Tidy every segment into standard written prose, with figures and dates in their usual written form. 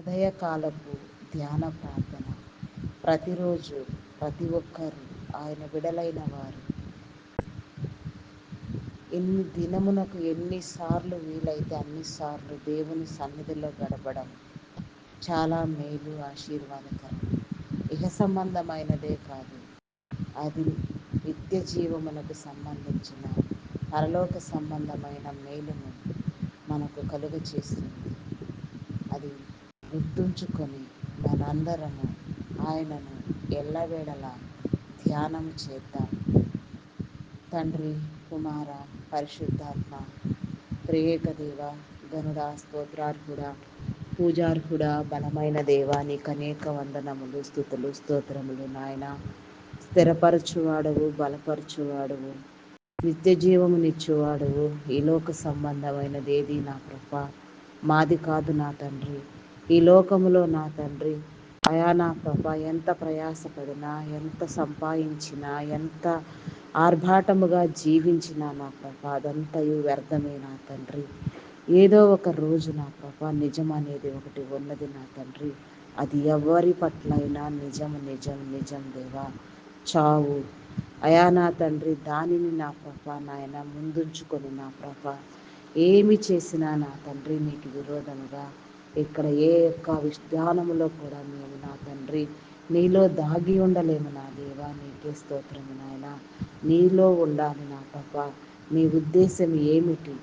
ఉదయకాలపు ధ్యాన ప్రార్థన ప్రతిరోజు ప్రతి ఒక్కరు ఆయన బిడలైన వారు దినమునకు ఎన్నిసార్లు వీలైతే అన్నిసార్లు దేవుని సన్నిధిలో గడపడం చాలా మేలు, ఆశీర్వాదకరం. ఇహ సంబంధమైనదే కాదు, అది నిత్య జీవమునకు సంబంధించిన పరలోక సంబంధమైన మేలును మనకు కలుగ చేస్తుంది. అది గుర్తుంచుకొని మనందరము ఆయనను ఎల్లవేళలా ధ్యానం చేద్దాం. తండ్రి, కుమార, పరిశుద్ధాత్మ, త్రియేక దేవ, గనుడా, స్తోత్రార్హుడా, పూజార్హుడా, బలమైన దేవా, నీకు అనేక వందనములు, స్తుతులు, స్తోత్రములు నాయన. స్థిరపరచువాడవు, బలపరచువాడవు, నిత్య జీవమునిచ్చువాడవు. ఈ లోక సంబంధమైనది ఏది నా ప్రభా మాది కాదు నా తండ్రి. ఈ లోకములో నా తండ్రి అయా నా ప్రభా ఎంత ప్రయాసపడినా, ఎంత సంపాదించినా, ఎంత ఆర్భాటముగా జీవించినా నా ప్రభా అదంతయు వ్యర్థమే నా తండ్రి. ఏదో ఒక రోజు నా ప్రభా నిజం అనేది ఒకటి ఉన్నది నా తండ్రి. అది ఎవరి పట్లైనా నిజం నిజం నిజం దేవా. చావు అయా నా తండ్రి దానిని నా ప్రభా నాయన ముందుంచుకొని నా ప్రభా ఏమి చేసినా నా తండ్రి నీకు విరోధముగా ఇక్కడ ఏ యొక్క విధానములో కూడా మేము నా తండ్రి నీలో దాగి ఉండలేము నా దేవా. నీకే స్తోత్రము నాయన. నీలో ఉండాలి నా ప్రభా. నీ ఉద్దేశం ఏమిటి?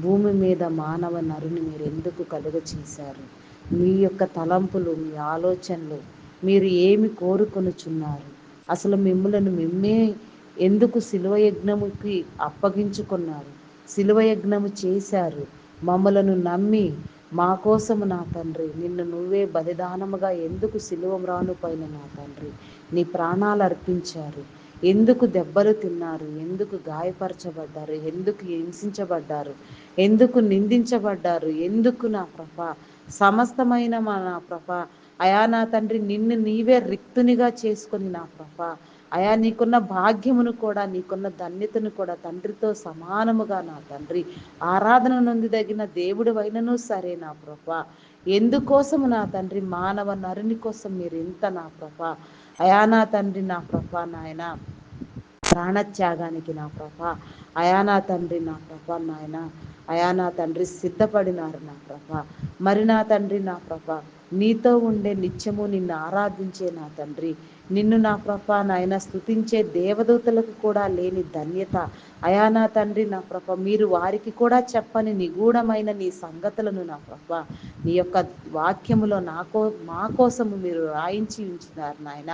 భూమి మీద మానవ నరుని మీరు ఎందుకు కలుగ చేశారు? మీ యొక్క తలంపులు, మీ ఆలోచనలు, మీరు ఏమి కోరుకొనుచున్నారు? అసలు మిమ్ములను మిమ్మే ఎందుకు శిలువ యజ్ఞముకి అప్పగించుకున్నారు? శిలువ యజ్ఞము చేశారు. మమ్మలను నమ్మి మా కోసము నా తండ్రి నిన్ను నువ్వే బలిదానముగా ఎందుకు శిలువ మ్రాను పైన నా తండ్రి నీ ప్రాణాలు అర్పించారు? ఎందుకు దెబ్బలు తిన్నారు? ఎందుకు గాయపరచబడ్డారు? ఎందుకు హింసించబడ్డారు? ఎందుకు నిందించబడ్డారు? ఎందుకు నా ప్రభా సమస్తమైన మా నా ప్రభా అయా నా తండ్రి నిన్ను నీవే రిక్తునిగా చేసుకొని నా ప్రభా అయా నీకున్న భాగ్యమును కూడా, నీకున్న ధన్యతను కూడా తండ్రితో సమానముగా నా తండ్రి ఆరాధన నొందదగిన దేవుడు అయినను సరే నా ప్రభా ఎందుకోసము నా తండ్రి మానవ నరుని కోసం మీరు ఇంత నా ప్రభా అయా నా తండ్రి నా ప్రభా నాయన ప్రాణత్యాగానికి నా ప్రభా అయా నా తండ్రి నా ప్రభా నాయన అయా నా తండ్రి సిద్ధపడినారు నా ప్రభా. మరి నా తండ్రి నా ప్రభా నీతో ఉండే నిత్యము నిన్ను ఆరాధించే నా తండ్రి నిన్ను నా ప్రభా నాయన స్తుతించే దేవదూతలకు కూడా లేని ధన్యత అయా నా తండ్రి నా ప్రభా మీరు వారికి కూడా చెప్పని నిగూఢమైన నీ సంగతులను నా ప్రభా నీ యొక్క వాక్యములో మా కోసము మీరు రాయించి ఉంచినారు నాయన.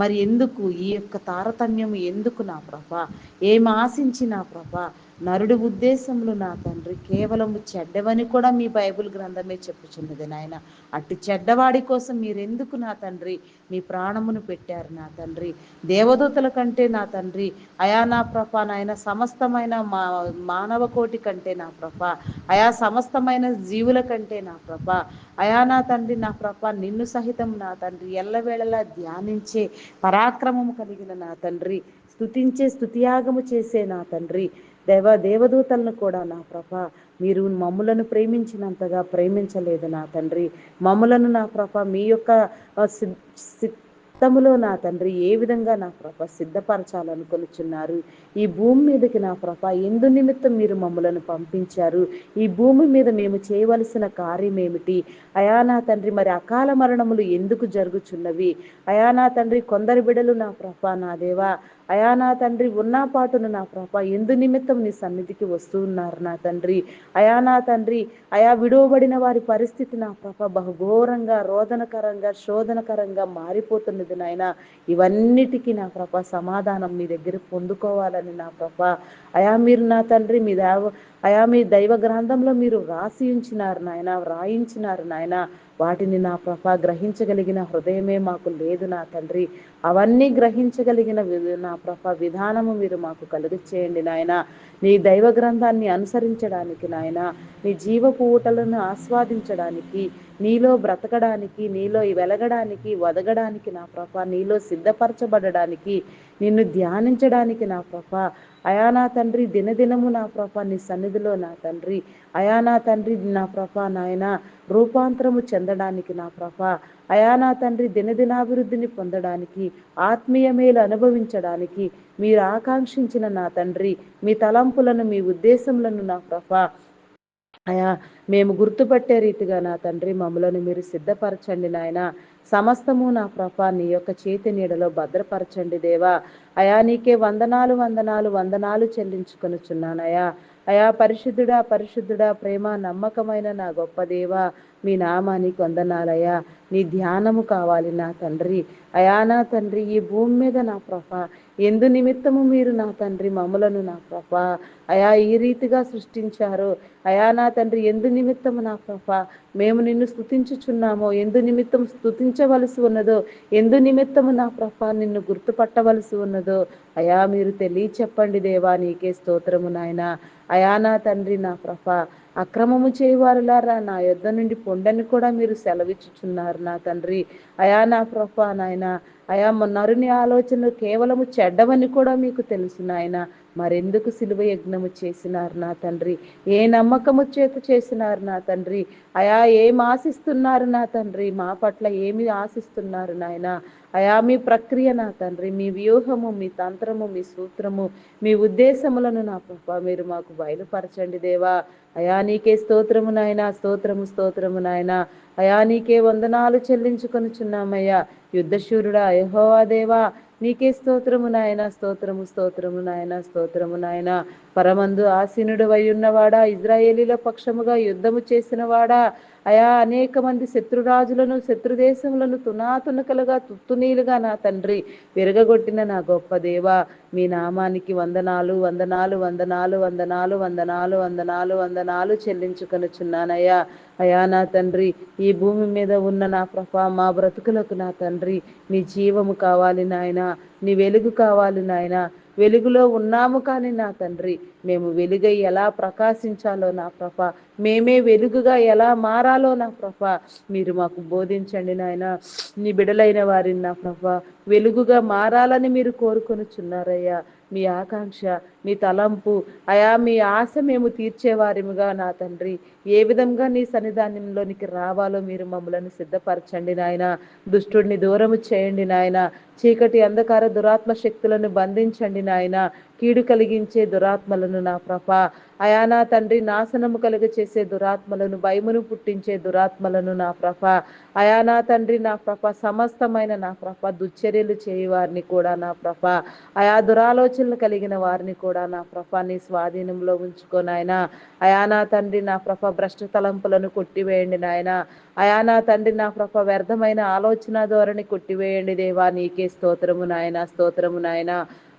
మరి ఎందుకు ఈ యొక్క తారతమ్యం ఎందుకు నా ప్రభా? ఏం ఆశించి నా ప్రభా? నరుడి ఉద్దేశములు నా తండ్రి కేవలము చెడ్డవని కూడా మీ బైబిల్ గ్రంథమే చెప్పుచున్నది నాయన. అట్టి చెడ్డవాడి కోసం మీరెందుకు నా తండ్రి మీ ప్రాణమును పెట్టారు నా తండ్రి? దేవదూతల కంటే నా తండ్రి అయా నా ప్రభా నాయన సమస్తమైన మానవ కోటి కంటే నా ప్రభా అయా సమస్తమైన జీవుల కంటే నా ప్రభా అయా నా తండ్రి నా ప్రభా నిన్ను సహితం నా తండ్రి ఎల్లవేళలా ధ్యానించే పరాక్రమము కలిగిన నా తండ్రి స్తుతించే స్తుతియాగము చేసే నా తండ్రి దేవదూతలను కూడా నా ప్రభా మీరు మమ్ములను ప్రేమించినంతగా ప్రేమించలేదు నా తండ్రి. మమ్ములను నా ప్రభా మీ యొక్క సిద్ధములో నా తండ్రి ఏ విధంగా నా ప్రభా సిద్ధపరచాలనుకొనుచున్నారు? ఈ భూమి మీదకి నా ప్రభా ఎందు నిమిత్తం మీరు మమ్ములను పంపించారు? ఈ భూమి మీద మేము చేయవలసిన కార్యం ఏమిటి? అయా నా తండ్రి మరి అకాల మరణములు ఎందుకు జరుగుచున్నవి? అయా నా తండ్రి కొందరు బిడలు నా ప్రభా నా దేవా అయా నా తండ్రి ఉన్నా పాటును నా ప్రభా ఎందు నిమిత్తం నీ సన్నిధికి వస్తూ ఉన్నారు నా తండ్రి. అయా నా తండ్రి అయా విడువబడిన వారి పరిస్థితి నా ప్రభా బహుఘోరంగా రోదనకరంగా శోధనకరంగా మారిపోతున్నది నాయన. ఇవన్నిటికీ నా ప్రభా సమాధానం మీ దగ్గర పొందుకోవాలని నా ప్రభా అయా మీరు నా తండ్రి అయా మీ దైవ గ్రంథంలో మీరు రాసి ఉంచినారు నాయన, వ్రాయించినారు నాయన. వాటిని నా ప్రభా గ్రహించగలిగిన హృదయమే మాకు లేదు నా తండ్రి. అవన్నీ గ్రహించగలిగిన నా ప్రభా విధానము మీరు మాకు కలుగు చేయండి నాయన. నీ దైవ గ్రంథాన్ని అనుసరించడానికి నాయన, నీ జీవపు ఊటలను ఆస్వాదించడానికి, నీలో బ్రతకడానికి, నీలో వెలగడానికి, వదగడానికి నా ప్రభ, నీలో సిద్ధపరచబడడానికి, నిన్ను ధ్యానించడానికి నా ప్రభ, అయా నా తండ్రి దినదినము నా ప్రభ నీ సన్నిధిలో నా తండ్రి, అయా నా తండ్రి నా ప్రభ నాయన రూపాంతరము చెందడానికి నా ప్రభ, అయా నా తండ్రి దినదినాభివృద్ధిని పొందడానికి, ఆత్మీయ మేలు అనుభవించడానికి మీరు ఆకాంక్షించిన నా తండ్రి మీ తలంపులను, మీ ఉద్దేశములను నా ప్రభ అయా మేము గుర్తుపట్టే రీతిగా నా తండ్రి మమ్మలను మీరు సిద్ధపరచండి నాయన. సమస్తము నా ప్రభ నీ యొక్క చేతి నీడలో భద్రపరచండి దేవా. అయా నీకే వందనాలు వందనాలు వందనాలు చెల్లించుకొనుచున్నానయా. అయా పరిశుద్ధుడా పరిశుద్ధుడా ప్రేమ నమ్మకమైన నా గొప్ప దేవా, మీ నామానికి వందనాలయ్యా. నీ ధ్యానము కావాలి నా తండ్రి. అయా నా తండ్రి ఈ భూమి మీద నా ప్రభ ఎందు నిమిత్తము మీరు నా తండ్రి మమ్మలను నా ప్రభ అయా ఈ రీతిగా సృష్టించారు. అయా నా తండ్రి ఎందు నిమిత్తము నా ప్రభ మేము నిన్ను స్తుతించుచున్నామో, ఎందు నిమిత్తం స్తుతించవలసి ఉన్నదో, ఎందు నిమిత్తము నా ప్రభ నిన్ను గుర్తుపట్టవలసి ఉన్నదో అయా మీరు చెప్పండి దేవా. నీకే స్తోత్రము నాయన. అయా నా తండ్రి నా ప్రభ అక్రమము చేయవారులారా నా యొద్ద నుండి పొండని కూడా మీరు సెలవిచ్చుచున్నారు నా తండ్రి. అయా నా ప్రభ నాయన, అయా నరుని ఆలోచనలు కేవలము చెడ్డవని కూడా మీకు తెలుసు నాయన. మరెందుకు సిలువ యజ్ఞము చేసినారు నా తండ్రి? ఏ నమ్మకము చేత చేసినారు నా తండ్రి? అయా ఏం ఆశిస్తున్నారు నా తండ్రి? మా పట్ల ఏమి ఆశిస్తున్నారు నాయన? అయా మీ ప్రక్రియ నా తండ్రి, మీ వ్యూహము, మీ తంత్రము, మీ సూత్రము, మీ ఉద్దేశములను నా ప్రభ మీరు మాకు బయలుపరచండి దేవా. అయా నీకే స్తోత్రము నాయన, స్తోత్రము స్తోత్రము నాయన. అయా నీకే వందనాలు చెల్లించుకొనుచున్నామయ్యా. యుద్ధశూరుడా యెహోవా దేవా, నీకే స్తోత్రము నాయన, స్తోత్రము స్తోత్రము నాయన, స్తోత్రము నాయన. పరమందు ఆసీనుడు ఉన్నవాడా, ఇజ్రాయేలీల పక్షముగా యుద్ధము చేసిన వాడా, అయా అనేక మంది శత్రురాజులను, శత్రుదేశములను తునాతునకలుగా తుత్తునీలుగా నా తండ్రి విరగగొట్టిన నా గొప్ప దేవా, మీ నామానికి వందనాలు వందనాలు వందనాలు వందనాలు వందనాలు వందనాలు వందనాలు చెల్లించుకొనుచున్నానయ్యా. అయా నా తండ్రి ఈ భూమి మీద ఉన్న నా ప్రభ మా బ్రతుకులకు నా తండ్రి నీ జీవము కావాలి నాయన, నీ వెలుగు కావాలి నాయన. వెలుగులో ఉన్నాము కానీ నా తండ్రి మేము వెలుగై ఎలా ప్రకాశించాలో నా ప్రభ, మేమే వెలుగుగా ఎలా మారాలో నా ప్రభ మీరు మాకు బోధించండి నాయన. నీ బిడలైన వారిని నా ప్రభ వెలుగుగా మారాలని మీరు కోరుకొనుచున్నారయ్యా. మీ ఆకాంక్ష, మీ తలంపు, అయా మీ ఆశ మేము తీర్చేవారిముగా నా తండ్రి ఏ విధంగా నీ సన్నిధానంలోనికి రావాలో మీరు మమ్మలను సిద్ధపరచండి నాయన. దుష్టుడిని దూరము చేయండి నాయన. చీకటి అంధకార దురాత్మ శక్తులను బంధించండి నాయన. కీడు కలిగించే దురాత్మలను నా ప్రభ, అయా నా తండ్రి నాశనము కలుగ చేసే దురాత్మలను, భయమును పుట్టించే దురాత్మలను నా ప్రభ, అయా నా తండ్రి నా ప్రభ సమస్తమైన నా ప్రభ దుశ్చర్యలు చేయు వారిని కూడా నా ప్రభ, అయా దురాలోచనలు కలిగిన వారిని కూడా నా ప్రభ నీ స్వాధీనంలో ఉంచుకోనాయన. అయా నా తండ్రి నా ప్రభ భ్రష్ట తలంపులను కొట్టివేయండి నాయన. అయా నా తండ్రి నా ప్రభ వ్యర్థమైన ఆలోచన ధోరణి కొట్టివేయండి దేవా. నీకే స్తోత్రము నాయన, స్తోత్రము నాయన.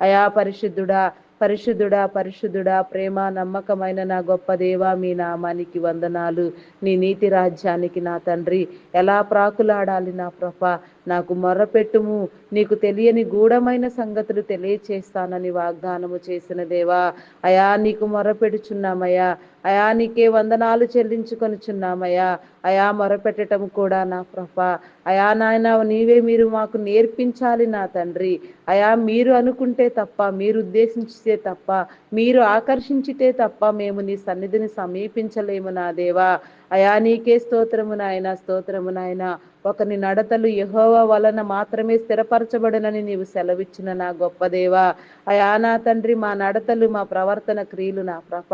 అయా పరిశుద్ధుడా పరిశుద్ధుడా పరిశుద్ధుడా ప్రేమ నమ్మకమైన నా గొప్ప దేవా, మీ నామానికి వందనాలు. నీ నీతి రాజ్యానికి నా తండ్రి ఎలా ప్రాకులాడాలి నా ప్రభ నాకు మొర్రపెట్టుము, నీకు తెలియని గూఢమైన సంగతులు తెలియచేస్తానని వాగ్దానము చేసిన దేవా. అయా నీకు మొర్రపెడుచున్నామయ్యా. అయా నీకే వందనాలు చెల్లించుకొనుచున్నామయ్యా. అయా మొరపెట్టడం కూడా నా ప్రభ, అయా నాయన మీరు మాకు నేర్పించాలి నా తండ్రి. అయా మీరు అనుకుంటే తప్ప, మీరు ఉద్దేశించితే తప్ప, మీరు ఆకర్షించితే తప్ప మేము నీ సన్నిధిని సమీపించలేము నా దేవా. అయా నీకే స్తోత్రము నాయన, స్తోత్రము నాయన. ఒకని నడతలు యెహోవా వలన మాత్రమే స్థిరపరచబడనని నీవు సెలవిచ్చిన నా గొప్ప దేవా. అయా నా తండ్రి మా నడతలు, మా ప్రవర్తన క్రియలు నా ప్రభ,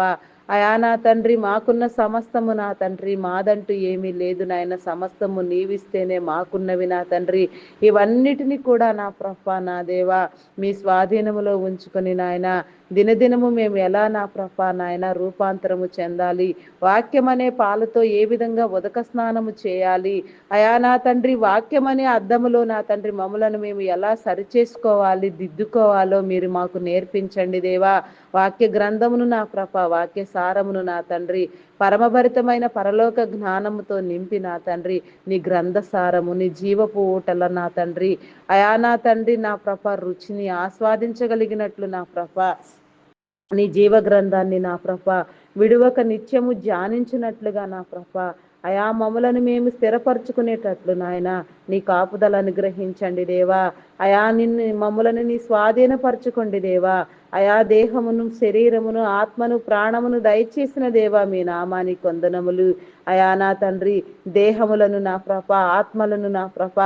అయా నా తండ్రి మాకున్న సమస్తము నా తండ్రి మాదంటూ ఏమీ లేదు నాయన. సమస్తము నీవిస్తేనే మాకున్నవి నా తండ్రి. ఇవన్నిటిని కూడా నా ప్రభ నా దేవా మీ స్వాధీనములో ఉంచుకొని నాయన దినదినము మేము ఎలా నా ప్రభ నాయన రూపాంతరము చెందాలి, వాక్యం అనే పాలతో ఏ విధంగా ఉదక స్నానము చేయాలి, అయా నా తండ్రి వాక్యం అనే అద్దములో నా తండ్రి మమ్మలను మేము ఎలా సరిచేసుకోవాలి, దిద్దుకోవాలో మీరు మాకు నేర్పించండి దేవా. వాక్య గ్రంథమును నా ప్రభ, వాక్య సారమును నా తండ్రి పరమభరితమైన పరలోక జ్ఞానముతో నింపి నా తండ్రి నీ గ్రంథ సారము, నీ జీవపు ఊటల నా తండ్రి అయా నా తండ్రి నా ప్రభ రుచిని ఆస్వాదించగలిగినట్లు నా ప్రభ నీ జీవ గ్రంథాన్ని నా ప్రభ విడువక నిత్యము ధ్యానించినట్లుగా నా ప్రభ అయా మమ్ములను మేము స్థిరపరచుకునేటట్లు నాయన నీ కాపుదల అనుగ్రహించండి దేవా. అయా మమ్ములను నీ స్వాధీనపరచుకోండి దేవా. అయా దేహమును, శరీరమును, ఆత్మను, ప్రాణమును దయచేసిన దేవా మీ నామానికి వందనములు. అయా నా తండ్రి, దేహములను నా ప్రభ, ఆత్మలను నా ప్రభ,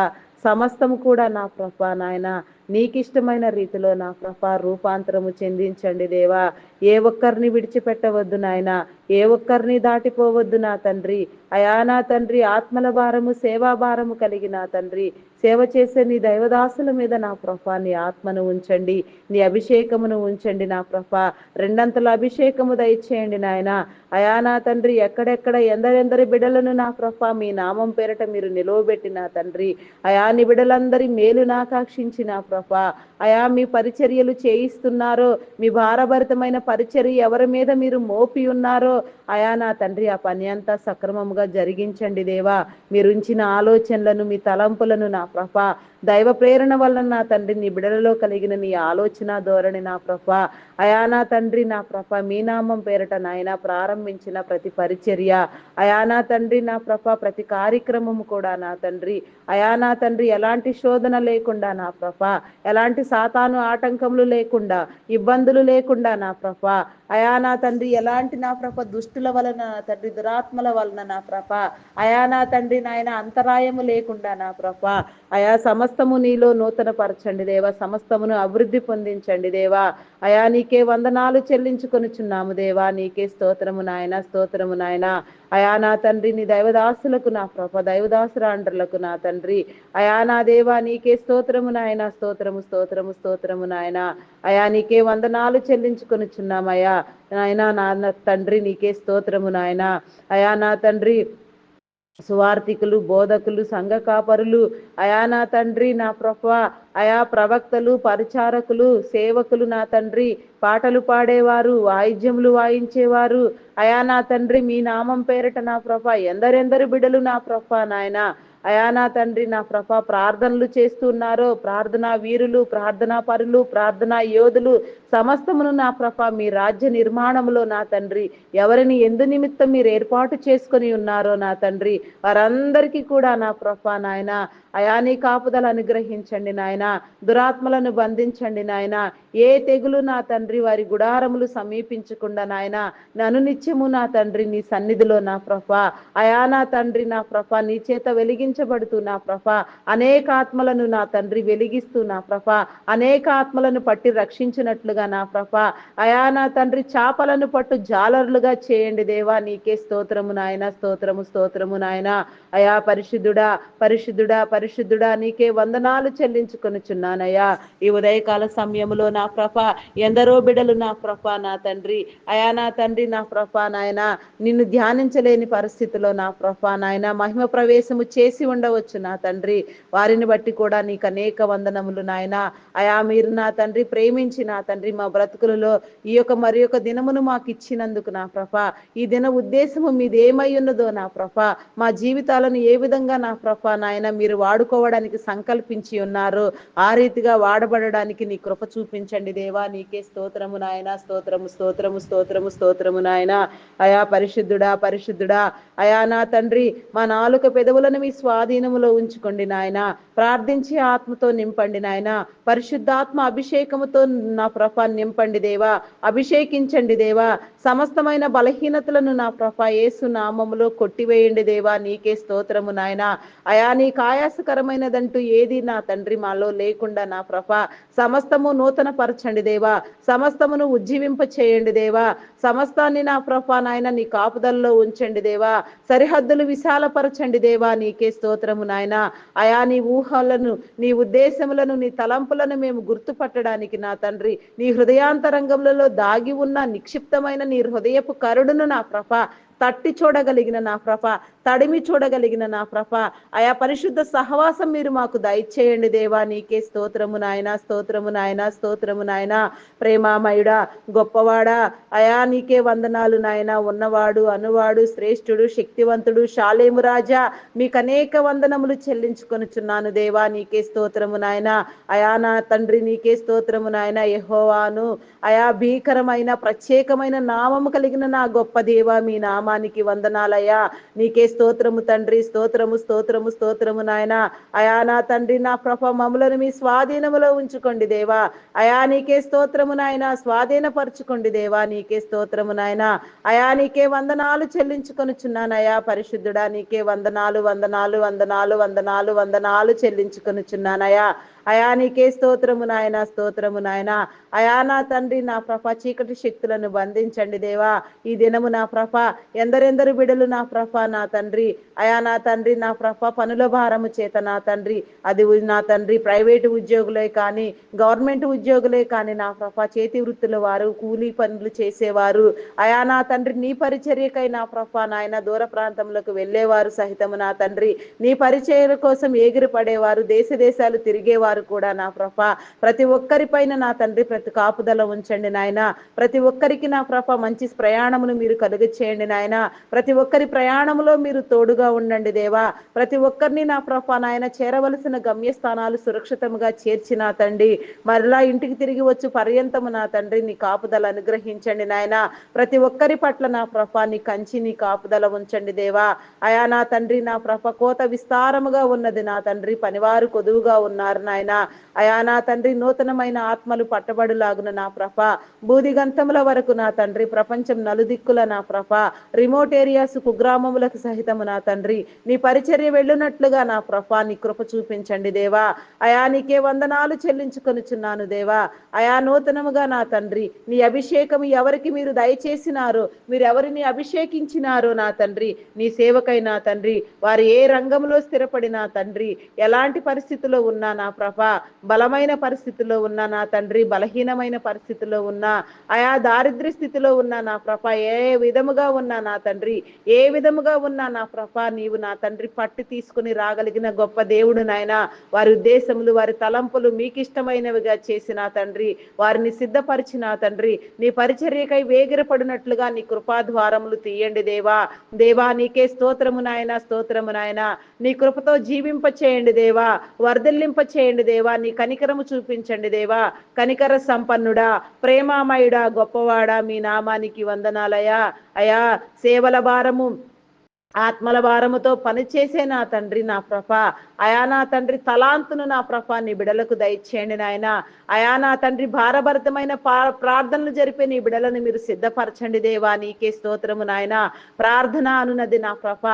సమస్తము కూడా నా ప్రభ నాయన నీకిష్టమైన రీతిలో నా ప్రభ రూపాంతరము చెందించండి దేవా. ఏ ఒక్కరిని విడిచిపెట్టవద్దు నాయన, ఏ ఒక్కరిని దాటిపోవద్దు నా తండ్రి. అయా నా తండ్రి, ఆత్మల భారము, సేవా భారము కలిగి నా తండ్రి సేవ చేసే నీ దైవదాసుల మీద నా ప్రభ నీ ఆత్మను ఉంచండి, నీ అభిషేకమును ఉంచండి నా ప్రభ. రెండంతల అభిషేకము దయచేయండి నాయన. అయా నా తండ్రి, ఎక్కడెక్కడ ఎందరెందరి బిడలను నా ప్రభ మీ నామం పేరట మీరు నిలువబెట్టి నా తండ్రి, అయా నీ బిడలందరి మేలు నాకాక్షించి నా ప్రభ, అయా మీ పరిచర్యలు చేయిస్తున్నారో, మీ భారభరితమైన పరిచర్య ఎవరి మీద మీరు మోపి ఉన్నారో అయా నా తండ్రి ఆ పని అంతా సక్రమముగా జరిగించండి దేవా. మీరు ఉంచిన ఆలోచనలను, మీ తలంపులను నా ప్రభ దైవ ప్రేరణ వలన నా తండ్రి నీ బిడలలో కలిగిన నీ ఆలోచన ధోరణి నా ప్రభ, అయా నా తండ్రి నా ప్రభ మీ నామం పేరట నాయన ప్రారంభించిన ప్రతి పరిచర్య, అయా నా తండ్రి నా ప్రభ ప్రతి కార్యక్రమము కూడా నా తండ్రి, అయా నా తండ్రి ఎలాంటి శోధన లేకుండా నా ప్రభ, ఎలాంటి సాతాను ఆటంకములు లేకుండా, ఇబ్బందులు లేకుండా నా ప్రభ, అయా నా తండ్రి ఎలాంటి నా ప్రభ దుష్టుల వలన నా తండ్రి, దురాత్మల వలన నా ప్రభ, అయా నా తండ్రి నాయన అంతరాయము లేకుండా నా ప్రభ, అయా సమస్తము నీలో నూతన పరచండి దేవా, సమస్తమును అభివృద్ధి పొందించండి దేవా. అయా నీకే వందనాలు చెల్లించుకొనుచున్నాము దేవా. నీకే స్తోత్రము నాయన, స్తోత్రము నాయన. అయా నా తండ్రి నీ దైవదాసులకు నా ప్రభ, దైవదాసురాండ్రులకు నా తండ్రి, అయా నా దేవా నీకే స్తోత్రము నాయన, స్తోత్రము స్తోత్రము స్తోత్రము నాయన. అయా నీకే వందనాలు చెల్లించుకొనుచున్నామయ్యా నాయన. నా తండ్రి నీకే స్తోత్రము నాయన. అయా నా తండ్రి, సువార్థికులు, బోధకులు, సంఘ కాపరులు, అయా నా తండ్రి నా ప్రభ, అయా ప్రవక్తలు, పరిచారకులు, సేవకులు నా తండ్రి, పాటలు పాడేవారు, వాయిద్యములు వాయించేవారు, అయా నా తండ్రి మీ నామం పేరట నా ప్రభ ఎందరెందరు బిడలు నా ప్రభ నాయన, అయా నా తండ్రి నా ప్రభ ప్రార్థనలు చేస్తున్నారో, ప్రార్థనా వీరులు, ప్రార్థనా పరులు, ప్రార్థనా యోధులు సమస్తమును నా ప్రభ మీ రాజ్య నిర్మాణంలో నా తండ్రి ఎవరిని ఎందు నిమిత్తం మీరు ఏర్పాటు చేసుకొని ఉన్నారో నా తండ్రి వారందరికీ కూడా నా ప్రభ నాయన అయా నీ కాపుదల అనుగ్రహించండి నాయన. దురాత్మలను బంధించండి నాయన. ఏ తెగులు నా తండ్రి వారి గుడారములు సమీపించకుండా నాయన నన్ను నిత్యము నా తండ్రి నీ సన్నిధిలో నా ప్రభ, అయా నా తండ్రి నా ప్రభ నీ చేత వెలిగించబడుతూ నా ప్రభ అనేక ఆత్మలను నా తండ్రి వెలిగిస్తూ నా ప్రభ అనేక ఆత్మలను పట్టి రక్షించినట్లుగా నా ప్రభ, అయా నా తండ్రి చాపలను పట్టు జాలరులుగా చేయండి దేవా. నీకే స్తోత్రము నాయన, స్తోత్రము స్తోత్రము నాయన. అయా పరిశుద్ధుడా పరిశుద్ధుడా పరిశుద్ధుడా నీకే వందనాలు చెల్లించుకొనుచున్నానయ్యా. ఈ ఉదయకాల సమయంలో నా ప్రభ ఎందరో బిడలు నా ప్రభ నా తండ్రి, అయా నా తండ్రి నా ప్రభ నాయన నిన్ను ధ్యానించలేని పరిస్థితిలో నా ప్రభ నాయన మహిమ ప్రవేశము చేసి ఉండవచ్చు నా తండ్రి. వారిని బట్టి కూడా నీకు అనేక వందనములు నాయన. అయా మీరు నా తండ్రి ప్రేమించి నా తండ్రి మా బ్రతుకులలో ఈ యొక్క మరి యొక్క దినమును మాకు ఇచ్చినందుకు నా ప్రభ, ఈ దిన ఉద్దేశము మీది ఏమై ఉన్నదో నా ప్రభ, మా జీవితాలను ఏ విధంగా నా ప్రభ నాయన మీరు వాడుకోవడానికి సంకల్పించి ఉన్నారు ఆ రీతిగా వాడబడడానికి నీ కృప చూపించండి దేవా. నీకే స్తోత్రము నాయన, స్తోత్రము స్తోత్రము స్తోత్రము స్తోత్రము నాయన. అయా పరిశుద్ధుడా పరిశుద్ధుడా అయా నా తండ్రి మా నాలుక పెదవులను మీ స్వాధీనములో ఉంచుకోండి నాయన. ప్రార్థించి ఆత్మతో నింపండి నాయన. పరిశుద్ధాత్మ అభిషేకముతో నా ప్రభ నింపండి దేవా, అభిషేకించండి దేవా. సమస్తమైన బలహీనతలను నా ప్రభ యేసు నామములో కొట్టివేయండి దేవా. నీకే స్తోత్రము నాయన. అయా నీకు ఆయాసకరమైనదంటూ ఏది నా తండ్రి మాలో లేకుండా నా ప్రభ సమస్తము నూతన పరచండి దేవా, సమస్తమును ఉజ్జీవింప చేయండి దేవా, సమస్తాన్ని నా ప్రభ నాయన నీ కాపుదల్లో ఉంచండి దేవా, సరిహద్దులు విశాలపరచండి దేవా. నీకే స్తోత్రము నాయన. అయా నీ ఊహలను, నీ ఉద్దేశములను, నీ తలంపులను మేము గుర్తుపట్టడానికి నా తండ్రి నీ హృదయాంతరంగములలో దాగి ఉన్న నిక్షిప్తమైన నీ హృదయపు కరుడును నా ప్రభ తట్టి చూడగలిగిన నా ప్రభ, తడిమి చూడగలిగిన నా ప్రభ, ఆయా పరిశుద్ధ సహవాసం మీరు మాకు దయచేయండి దేవా. నీకే స్తోత్రము నాయన, స్తోత్రము నాయన, స్తోత్రము నాయన. ప్రేమామయుడా, గొప్పవాడా, అయా నీకే వందనాలు నాయన. ఉన్నవాడు, అనువాడు, శ్రేష్ఠుడు, శక్తివంతుడు, శాలేము రాజా మీకు అనేక వందనములు చెల్లించుకొనుచున్నాను దేవా. నీకే స్తోత్రము నాయన. అయా నా తండ్రి నీకే స్తోత్రము నాయన. యెహోవాను అయా భీకరమైన ప్రత్యేకమైన నామము కలిగిన నా గొప్ప దేవా మీ నామ నామానికి వందనాలయ్యా. నీకే స్తోత్రము తండ్రి, స్తోత్రము స్తోత్రము స్తోత్రము నాయన. అయా నా తండ్రి నా ప్రభ మమ్ములను మీ స్వాధీనములో ఉంచుకోండి దేవా. అయా నీకే స్తోత్రము నాయన, స్వాధీనపరచుకోండి దేవా. నీకే స్తోత్రము నాయన. అయా నీకే వందనాలు చెల్లించుకొనుచున్నానయా. పరిశుద్ధుడా నీకే వందనాలు వందనాలు వందనాలు వందనాలు వందనాలు చెల్లించుకొనుచున్నానయా. అయా నీకే స్తోత్రము నాయన, స్తోత్రము నాయన. అయా నా తండ్రి నా ప్రభ చీకటి శక్తులను బంధించండి దేవా. ఈ దినము నా ప్రభ ఎందరెందరు బిడలు నా ప్రభ నా తండ్రి. అయా నా తండ్రి నా ప్రభ పనుల భారము చేత నా తండ్రి, అది నా తండ్రి ప్రైవేటు ఉద్యోగులే కానీ గవర్నమెంట్ ఉద్యోగులే కానీ నా ప్రభ చేతి వృత్తుల వారు, కూలీ పనులు చేసేవారు, అయా నా తండ్రి నీ పరిచర్యకై నా ప్రభ నాయన దూర ప్రాంతంలోకి వెళ్ళేవారు సహితము నా తండ్రి, నీ పరిచర్య కోసం ఎగిరి పడేవారు, దేశ దేశాలు తిరిగేవారు కూడా నా ప్రభ ప్రతి ఒక్కరి పైన నా తండ్రి ప్రతి కాపుదల ఉంచండి నాయన. ప్రతి ఒక్కరికి నా ప్రభ మంచి ప్రయాణమును మీరు కలుగ చేయండి నాయన. ప్రతి ఒక్కరి ప్రయాణములో మీరు తోడుగా ఉండండి దేవా. ప్రతి ఒక్కరిని నా ప్రభ నాయన చేరవలసిన గమ్యస్థానాలు సురక్షితముగా చేర్చిన తండ్రి, మరలా ఇంటికి తిరిగి వచ్చి పర్యంతము నా తండ్రి నీ కాపుదల అనుగ్రహించండి నాయన. ప్రతి ఒక్కరి పట్ల నా ప్రభ నీ కంచి నీ కాపుదల ఉంచండి దేవా. అయా నా తండ్రి నా ప్రభ కోత విస్తారముగా ఉన్నది నా తండ్రి, పనివారు కొదువుగా ఉన్నారు నాయన. అయా నా తండ్రి నూతనమైన ఆత్మలు పట్టబడులాగున నా ప్రభ బూదిగంతముల వరకు నా తండ్రి, ప్రపంచం నలుదిక్కుల నా ప్రభ రిమోట్ ఏరియాస్ కుగ్రామములకు సహితము నా తండ్రి నీ పరిచర్య వెళ్ళునట్లుగా నా ప్రభ నీ కృప చూపించండి దేవా. అయా నీకే వందనాలు చెల్లించుకొనుచున్నాను దేవా. అయా నూతనముగా నా తండ్రి నీ అభిషేకము ఎవరికి మీరు దయచేసినారో, మీరు ఎవరిని అభిషేకించినారో నా తండ్రి నీ సేవకై నా తండ్రి, వారు ఏ రంగంలో స్థిరపడినా తండ్రి, ఎలాంటి పరిస్థితిలో ఉన్నా నా ప్రభ, బలమైన పరిస్థితిలో ఉన్నా నా తండ్రి, బలహీనమైన పరిస్థితిలో ఉన్నా, అయా దారిద్ర్య స్థితిలో ఉన్నా నా ప్రభ, ఏ విధముగా ఉన్నా నా తండ్రి, ఏ విధముగా ఉన్నా నా ప్రభ, నీవు నా తండ్రి పట్టి తీసుకుని రాగలిగిన గొప్ప దేవుడు నాయన. వారి ఉద్దేశములు వారి తలంపులు మీకు ఇష్టమైనవిగా చేసిన తండ్రి, వారిని సిద్ధపరిచిన తండ్రి, నీ పరిచర్యకై వేగిరపడినట్లుగా నీ కృపాద్వారములు తీయండి దేవా. దేవా నీకే స్తోత్రము నాయన, స్తోత్రము నాయన. నీ కృపతో జీవింప చేయండి దేవా, వర్ధిల్లింప చేయండి దేవా. నీ కనికరము చూపించండి దేవా. కనికర సంపన్నుడా, ప్రేమామయుడా, గొప్పవాడా, మీ నామానికి వందనాలయా. అయా సేవల భారము ఆత్మల భారముతో పనిచేసే నా తండ్రి నా ప్రభ, అయా నా తండ్రి తలాంతును నా ప్రభ నీ బిడలకు దయచేయండి నాయన. అయా నా తండ్రి భారభరితమైన ప్రార్థనలు జరిపే నీ బిడలను మీరు సిద్ధపరచండి దేవా. నీకే స్తోత్రము నాయన. ప్రార్థన అనున్నది నా ప్రభ,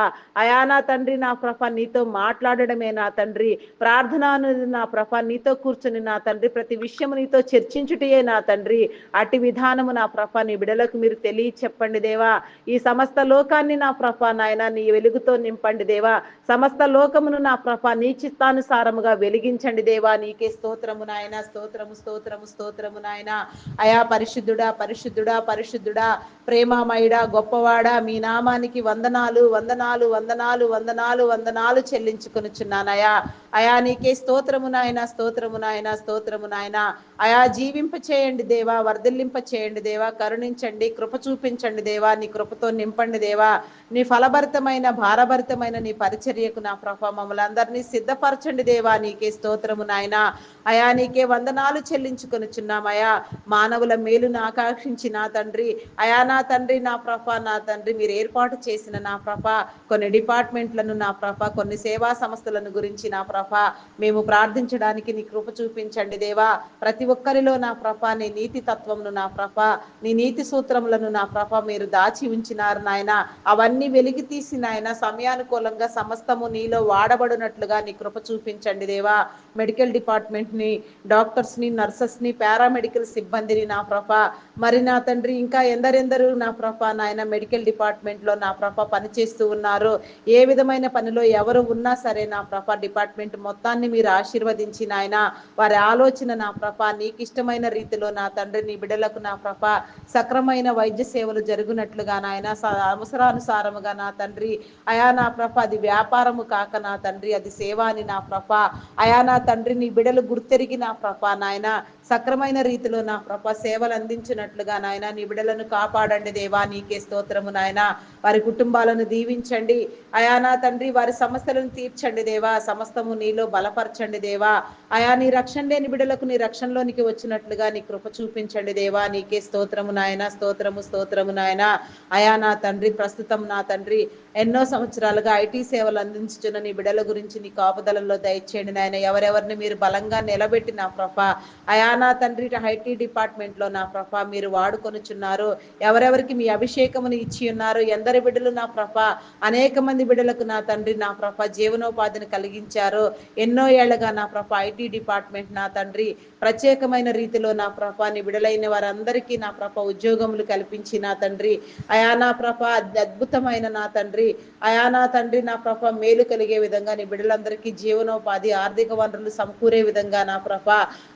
అయా నా తండ్రి నా ప్రభ నీతో మాట్లాడడమే నా తండ్రి. ప్రార్థన అనున్నది నా ప్రభ నీతో కూర్చొని నా తండ్రి ప్రతి విషయము నీతో చర్చించుటయే నా తండ్రి. అటు విధానము నా ప్రభ నీ బిడలకు మీరు తెలియ చెప్పండి దేవా. ఈ సమస్త లోకాన్ని నా ప్రభ నాయన నీ వెలుగుతో నింపండి దేవా. సమస్త లోకమును నా ప్రభ నీ చిత్తానుసారముగా వెలిగించండి దేవా. నీకే స్తోత్రము నాయన, స్తోత్రము స్తోత్రము స్తోత్రము నాయన. అయా పరిశుద్ధుడా పరిశుద్ధుడా పరిశుద్ధుడా, ప్రేమామయుడా, గొప్పవాడా, మీ నామానికి వందనాలు వందనాలు వందనాలు వందనాలు వందనాలు చెల్లించుకొనుచున్నానయా. అయా నీకే స్తోత్రము నాయన, స్తోత్రము నాయన, స్తోత్రము నాయన. అయా జీవింప చేయండి దేవా, వర్ధిల్లింప చేయండి దేవా, కరుణించండి, కృప చూపించండి దేవా. నీ కృపతో నింపండి దేవా. నీ ఫలభరితమైన భారభరితమైన నీ పరిచర్యకు నా ప్రభ మమ్మల్ని అందరినీ సిద్ధపరచండి దేవా. నీకే స్తోత్రము నాయన. అయా నీకే వందనాలు చెల్లించుకొనుచున్నామయా. మానవుల మేలును ఆకాంక్షించి నా తండ్రి, అయా నా తండ్రి నా ప్రభ నా తండ్రి మీరు ఏర్పాటు చేసిన నా ప్రభ కొన్ని డిపార్ట్మెంట్లను నా ప్రభ, కొన్ని సేవా సంస్థలను గురించి నా ప్రభ మేము ప్రార్థించడానికి నీ కృప చూపించండి దేవా. ప్రతి ఒక్కరిలో నా ప్రభ నీ నీతి తత్వమును నా ప్రభ, నీ నీతి సూత్రములను నా ప్రభ మీరు దాచి ఉంచినారు నాయన. అవన్నీ వెలికి తీసి నాయన సమయానుకూలంగా సమస్తము నీలో వాడబడినట్లుగా నీ కృప చూపించండి దేవా. మెడికల్ డిపార్ట్మెంట్ ని, డాక్టర్స్ ని, నర్సెస్ ని, పారామెడికల్ సిబ్బందిని నా ప్రభ, మరి నా తండ్రి ఇంకా ఎందరెందరూ నా ప్రభ నాయన మెడికల్ డిపార్ట్మెంట్ లో నా ప్రభ పనిచేస్తూ ఉన్నారు. ఏ విధమైన పనిలో ఎవరు ఉన్నా సరే నా ప్రభ డిపార్ట్మెంట్ మొత్తాన్ని మీరు ఆశీర్వదించి నాయన వారి ఆలోచన నా ప్రభ నీకు ఇష్టమైన రీతిలో నా తండ్రి నీ బిడ్డలకు నా ప్రభ సక్రమైన వైద్య సేవలు జరుగునట్లుగా నాయన అవసరానుసారముగా నా తండ్రి తండ్రి. అయా నా ప్రభ అది వ్యాపారము కాక నా తండ్రి, అది సేవ అని నా ప్రభ. అయా నా తండ్రి నీ బిడలు గుర్తెరిగి నా ప్రభ నాయన సక్రమైన రీతిలో నా ప్రభ సేవలు అందించినట్లుగా నాయన నీ బిడలను కాపాడండి దేవా. నీకే స్తోత్రము నాయన. వారి కుటుంబాలను దీవించండి అయా నా తండ్రి. వారి సమస్యలను తీర్చండి దేవా. సమస్తము నీలో బలపరచండి దేవా. అయా నీ రక్షణ లేని బిడలకు నీ రక్షణలోనికి వచ్చినట్లుగా నీ కృప చూపించండి దేవా. నీకే స్తోత్రము నాయన. స్తోత్రము స్తోత్రము నాయన. అయా నా తండ్రి ప్రస్తుతం నా తండ్రి ఎన్నో సంవత్సరాలుగా ఐటీ సేవలు అందించుతున్న నీ బిడల గురించి నీ కాపుదలలో దయచేయండి నాయన. ఎవరెవరిని మీరు బలంగా నిలబెట్టి నా ప్రభ అయా నా తండ్రి ఐటీ డిపార్ట్మెంట్ లో నా ప్రభ మీరు వాడుకొనుచున్నారు. ఎవరెవరికి మీ అభిషేకమును ఇచ్చి ఉన్నారు. ఎందరి బిడ్డలు నా ప్రభ అనేక మంది బిడ్డలకు నా తండ్రి నా ప్రభ జీవనోపాధిని కలిగించారు. ఎన్నో ఏళ్లుగా నా ప్రభ ఐటీ డిపార్ట్మెంట్ నా తండ్రి ప్రత్యేకమైన రీతిలో నా ప్రభ నీ బిడలైన వారందరికీ నా ప్రభ ఉద్యోగములు కల్పించి నా తండ్రి అయా నా ప్రభ అద్భుతమైన నా తండ్రి అయా నా తండ్రి నా ప్రభ మేలు కలిగే విధంగా నీ బిడ్డలందరికీ జీవనోపాధి ఆర్థిక వనరులు సమకూరే విధంగా నా ప్రభ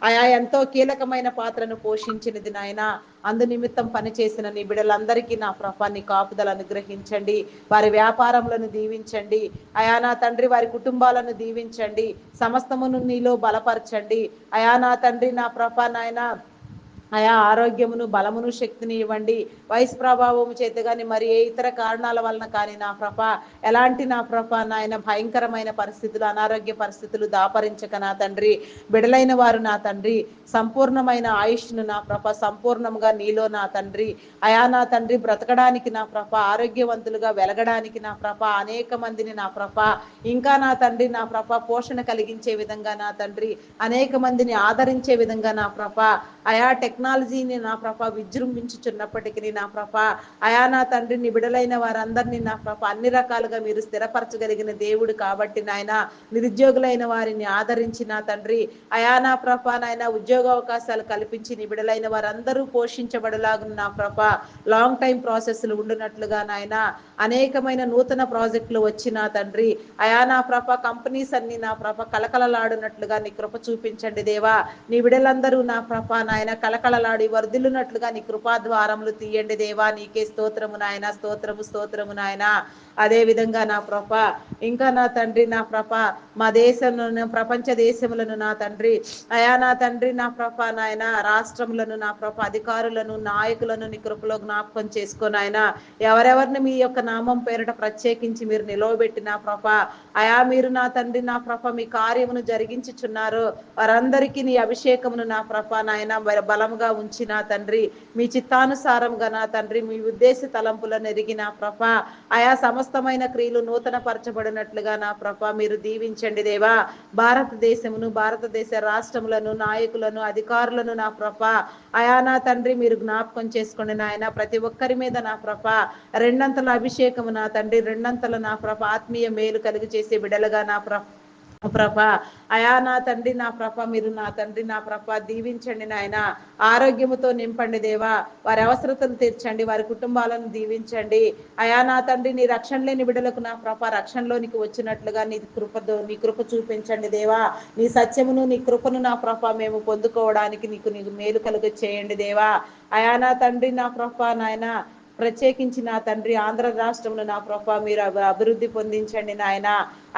అయా ఎంతో కీలకమైన పాత్రను పోషించినది నాయన. అందు నిమిత్తం పనిచేసిన నీ బిడ్డలందరికీ నా ప్రభ నీ కాపుదలు అనుగ్రహించండి. వారి వ్యాపారములను దీవించండి అయా నా తండ్రి. వారి కుటుంబాలను దీవించండి. సమస్తమును నీలో బలపరచండి అయా నా తండ్రి నా ప్రభ నాయన. అయా ఆరోగ్యమును బలమును శక్తిని ఇవ్వండి. వయసు ప్రభావము చేత కానీ మరి ఏ ఇతర కారణాల వలన కానీ నా ప్రభ ఎలాంటి నా ప్రభ నాయన భయంకరమైన పరిస్థితులు అనారోగ్య పరిస్థితులు దాపరించక నా తండ్రి బిడలైన వారు నా తండ్రి సంపూర్ణమైన ఆయుష్ను నా ప్రభ సంపూర్ణంగా నీలో నా తండ్రి అయా నా తండ్రి బ్రతకడానికి నా ప్రభ ఆరోగ్యవంతులుగా వెలగడానికి నా ప్రభ అనేక మందిని నా ప్రభ ఇంకా నా తండ్రి నా ప్రభ పోషణ కలిగించే విధంగా నా తండ్రి అనేక మందిని ఆదరించే విధంగా నా ప్రభ అయా టెక్నాలజీని నా ప్రభ విజృంభించుచున్నప్పటికీ నా ప్రభ అయా నా తండ్రి నీ బిడలైన వారందరినీ నా ప్రభ అన్ని రకాలుగా మీరు స్థిరపరచగలిగిన దేవుడు కాబట్టి నాయన నిరుద్యోగులైన వారిని ఆదరించి నా తండ్రి అయా నా ప్రభ నాయన ఉద్యోగ అవకాశాలు కల్పించి నీ బిడలైన వారందరూ పోషించబడలాగున నా ప్రభ లాంగ్ టైం ప్రాసెస్లు ఉండునట్లుగా నాయన అనేకమైన నూతన ప్రాజెక్టులు వచ్చి నా తండ్రి అయా నా ప్రభ కంపెనీస్ అన్ని నా ప్రభ కలకలలాడునట్లుగా నీ కృప చూపించండి దేవా. నీ బిడలందరూ నా ప్రభ నాయన కలకలలాడి వర్ధిల్లునట్లుగా నీ కృపా ద్వారములు తీయండి దేవా. నీకే స్తోత్రము నాయన. స్తోత్రము స్తోత్రము నాయన. అదే విధంగా నా ప్రభ ఇంకా నా తండ్రి నా ప్రభ మా దేశంలో ప్రపంచ దేశములను నా తండ్రి అయా నా తండ్రి నా ప్రభ నాయన రాష్ట్రములను నా ప్రభ అధికారులను నాయకులను నీ కృపలో జ్ఞాపకం చేసుకొని ఎవరెవరిని మీ యొక్క నామం పేరిట ప్రత్యేకించి మీరు నిలవబెట్టి నా ప్రభ అయా మీరు నా తండ్రి నా ప్రభ మీ కార్యమును జరిగించుచున్నారు. వారందరికీ నీ అభిషేకమును నా ప్రభ నాయన బలముగా ఉంచి నా తండ్రి మీ చిత్తానుసారంగా నా తండ్రి మీ ఉద్దేశ తలంపులను ఎరిగి నా ప్రభ ఆయా సమస్తమైన క్రియలు నూతన పరచబడినట్లుగా నా ప్రభ మీరు దీవించండి దేవా. భారతదేశమును భారతదేశ రాష్ట్రములను నాయకులను అధికారులను నా ప్రభ అయా నా తండ్రి మీరు జ్ఞాపకం చేసుకోండి నాయన. ప్రతి ఒక్కరి మీద నా ప్రభ రెండంతల అభిషేకము నా తండ్రి రెండంతల నా ప్రభ ఆత్మీయ మేలు కలుగు చేసే బిడలుగా నా ప్రభ అయా నా తండ్రి నా ప్రభ మీరు నా తండ్రి నా ప్రభ దీవించండి నాయన. ఆరోగ్యముతో నింపండి దేవా. వారి అవసరతలు తీర్చండి. వారి కుటుంబాలను దీవించండి అయా నా తండ్రి. నీ రక్షణ లేని బిడ్డలకు నా ప్రభ రక్షణలోనికి వచ్చినట్లుగా నీ కృప చూపించండి దేవా. నీ సత్యమును నీ కృపను నా ప్రభ మేము పొందుకోవడానికి నీకు మేలు కలుగ చేయండి దేవా. అయా నా తండ్రి నా ప్రభ నాయన ప్రత్యేకించి నా తండ్రి ఆంధ్ర రాష్ట్రంలో నా ప్రభ మీరు అభివృద్ధి పొందించండి నాయన.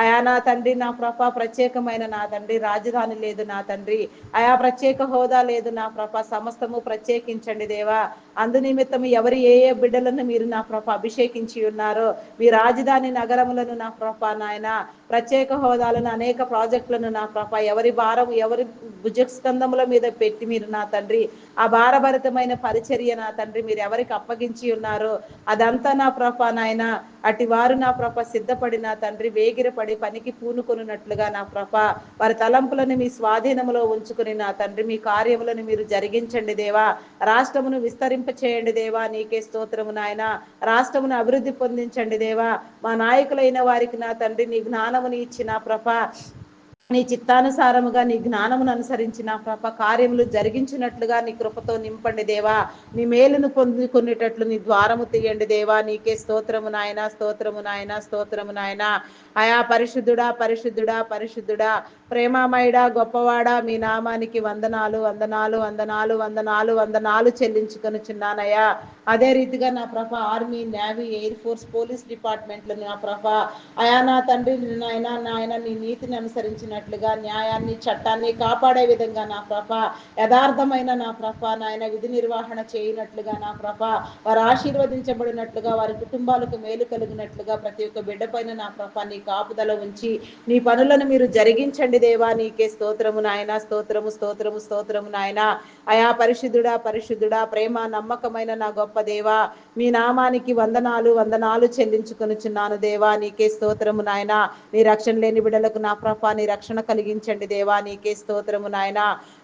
అయా నా తండ్రి నా ప్రభ ప్రత్యేకమైన నా తండ్రి రాజధాని లేదు నా తండ్రి అయా ప్రత్యేక హోదా లేదు నా ప్రభ సమస్తము ప్రత్యేకించండి దేవా. అందు నిమిత్తం ఎవరు ఏ ఏ బిడ్డలను మీరు నా ప్రభ అభిషేకించి ఉన్నారో మీ రాజధాని నగరములను నా ప్రభ నాయన ప్రత్యేక హోదాలను అనేక ప్రాజెక్టులను నా ప్రభ ఎవరి భారం ఎవరి భుజస్కంధముల మీద పెట్టి మీరు నా తండ్రి ఆ భారభరితమైన పరిచర్య నా తండ్రి మీరు ఎవరికి అప్పగించి ఉన్నారో అదంతా నా ప్రభ నాయన అటు వారు నా ప్రభ సిద్ధపడి నా తండ్రి వేగిరపడి పనికి పూనుకొనున్నట్లుగా నా ప్రభ వారి తలంపులను మీ స్వాధీనములో ఉంచుకుని నా తండ్రి మీ కార్యములను మీరు జరిగించండి దేవా. రాష్ట్రమును విస్తరింప చేయండి దేవా. నీకే స్తోత్రము నాయన. రాష్ట్రమును అభివృద్ధి పొందించండి దేవా. మా నాయకులైన వారికి నా తండ్రి నీ జ్ఞానముని ఇచ్చి నా ప్రభ నీ చిత్తానుసారముగా నీ జ్ఞానమును అనుసరించి నా ప్రభ కార్యములు జరిగించినట్లుగా నీ కృపతో నింపండి దేవా. నీ మేలును పొందుకునేటట్లు నీ ద్వారము తీయండి దేవా. నీకే స్తోత్రము నాయన, స్తోత్రము నాయన, స్తోత్రము నాయన. అయా పరిశుద్ధుడా, పరిశుద్ధుడా, పరిశుద్ధుడా, ప్రేమమయుడా, గొప్పవాడా, మీ నామానికి వందనాలు, వందనాలు, వందనాలు, వందనాలు, వందనాలు చెల్లించుకొనుచున్నానయ్యా. అదే రీతిగా నా ప్రభ army, navy, air force, police డిపార్ట్మెంట్లు నా ప్రభ అయా నా తండ్రి నాయన నీ నీతిని అనుసరించినట్లుగా న్యాయాన్ని, చట్టాన్ని కాపాడే విధంగా నా ప్రభ యథార్థమైన నా ప్రభ నాయన విధి నిర్వహణ చేయనట్లుగా నా ప్రభ వారు ఆశీర్వదించబడినట్లుగా, వారి కుటుంబాలకు మేలు కలిగినట్లుగా ప్రతి ఒక్క బిడ్డ పైన నా ప్రభ నీ కాపుదల ఉంచి నీ పనులను మీరు జరిగించండి దేవా. నీకే స్తోత్రము నాయన, స్తోత్రము, స్తోత్రము, స్తోత్రము నాయన. అయా పరిశుద్ధుడా, పరిశుద్ధుడా, ప్రేమ నమ్మకమైన నా గొప్ప దేవా, మీ నామానికి వందనాలు, వందనాలు చెల్లించుకొనుచున్నాను దేవా. నీకే స్తోత్రము నాయన. నీ రక్షణ లేని బిడ్డలకు నా ప్రభ నీ రక్షణ కలిగించండి దేవా. నీకే స్తోత్రము నాయన.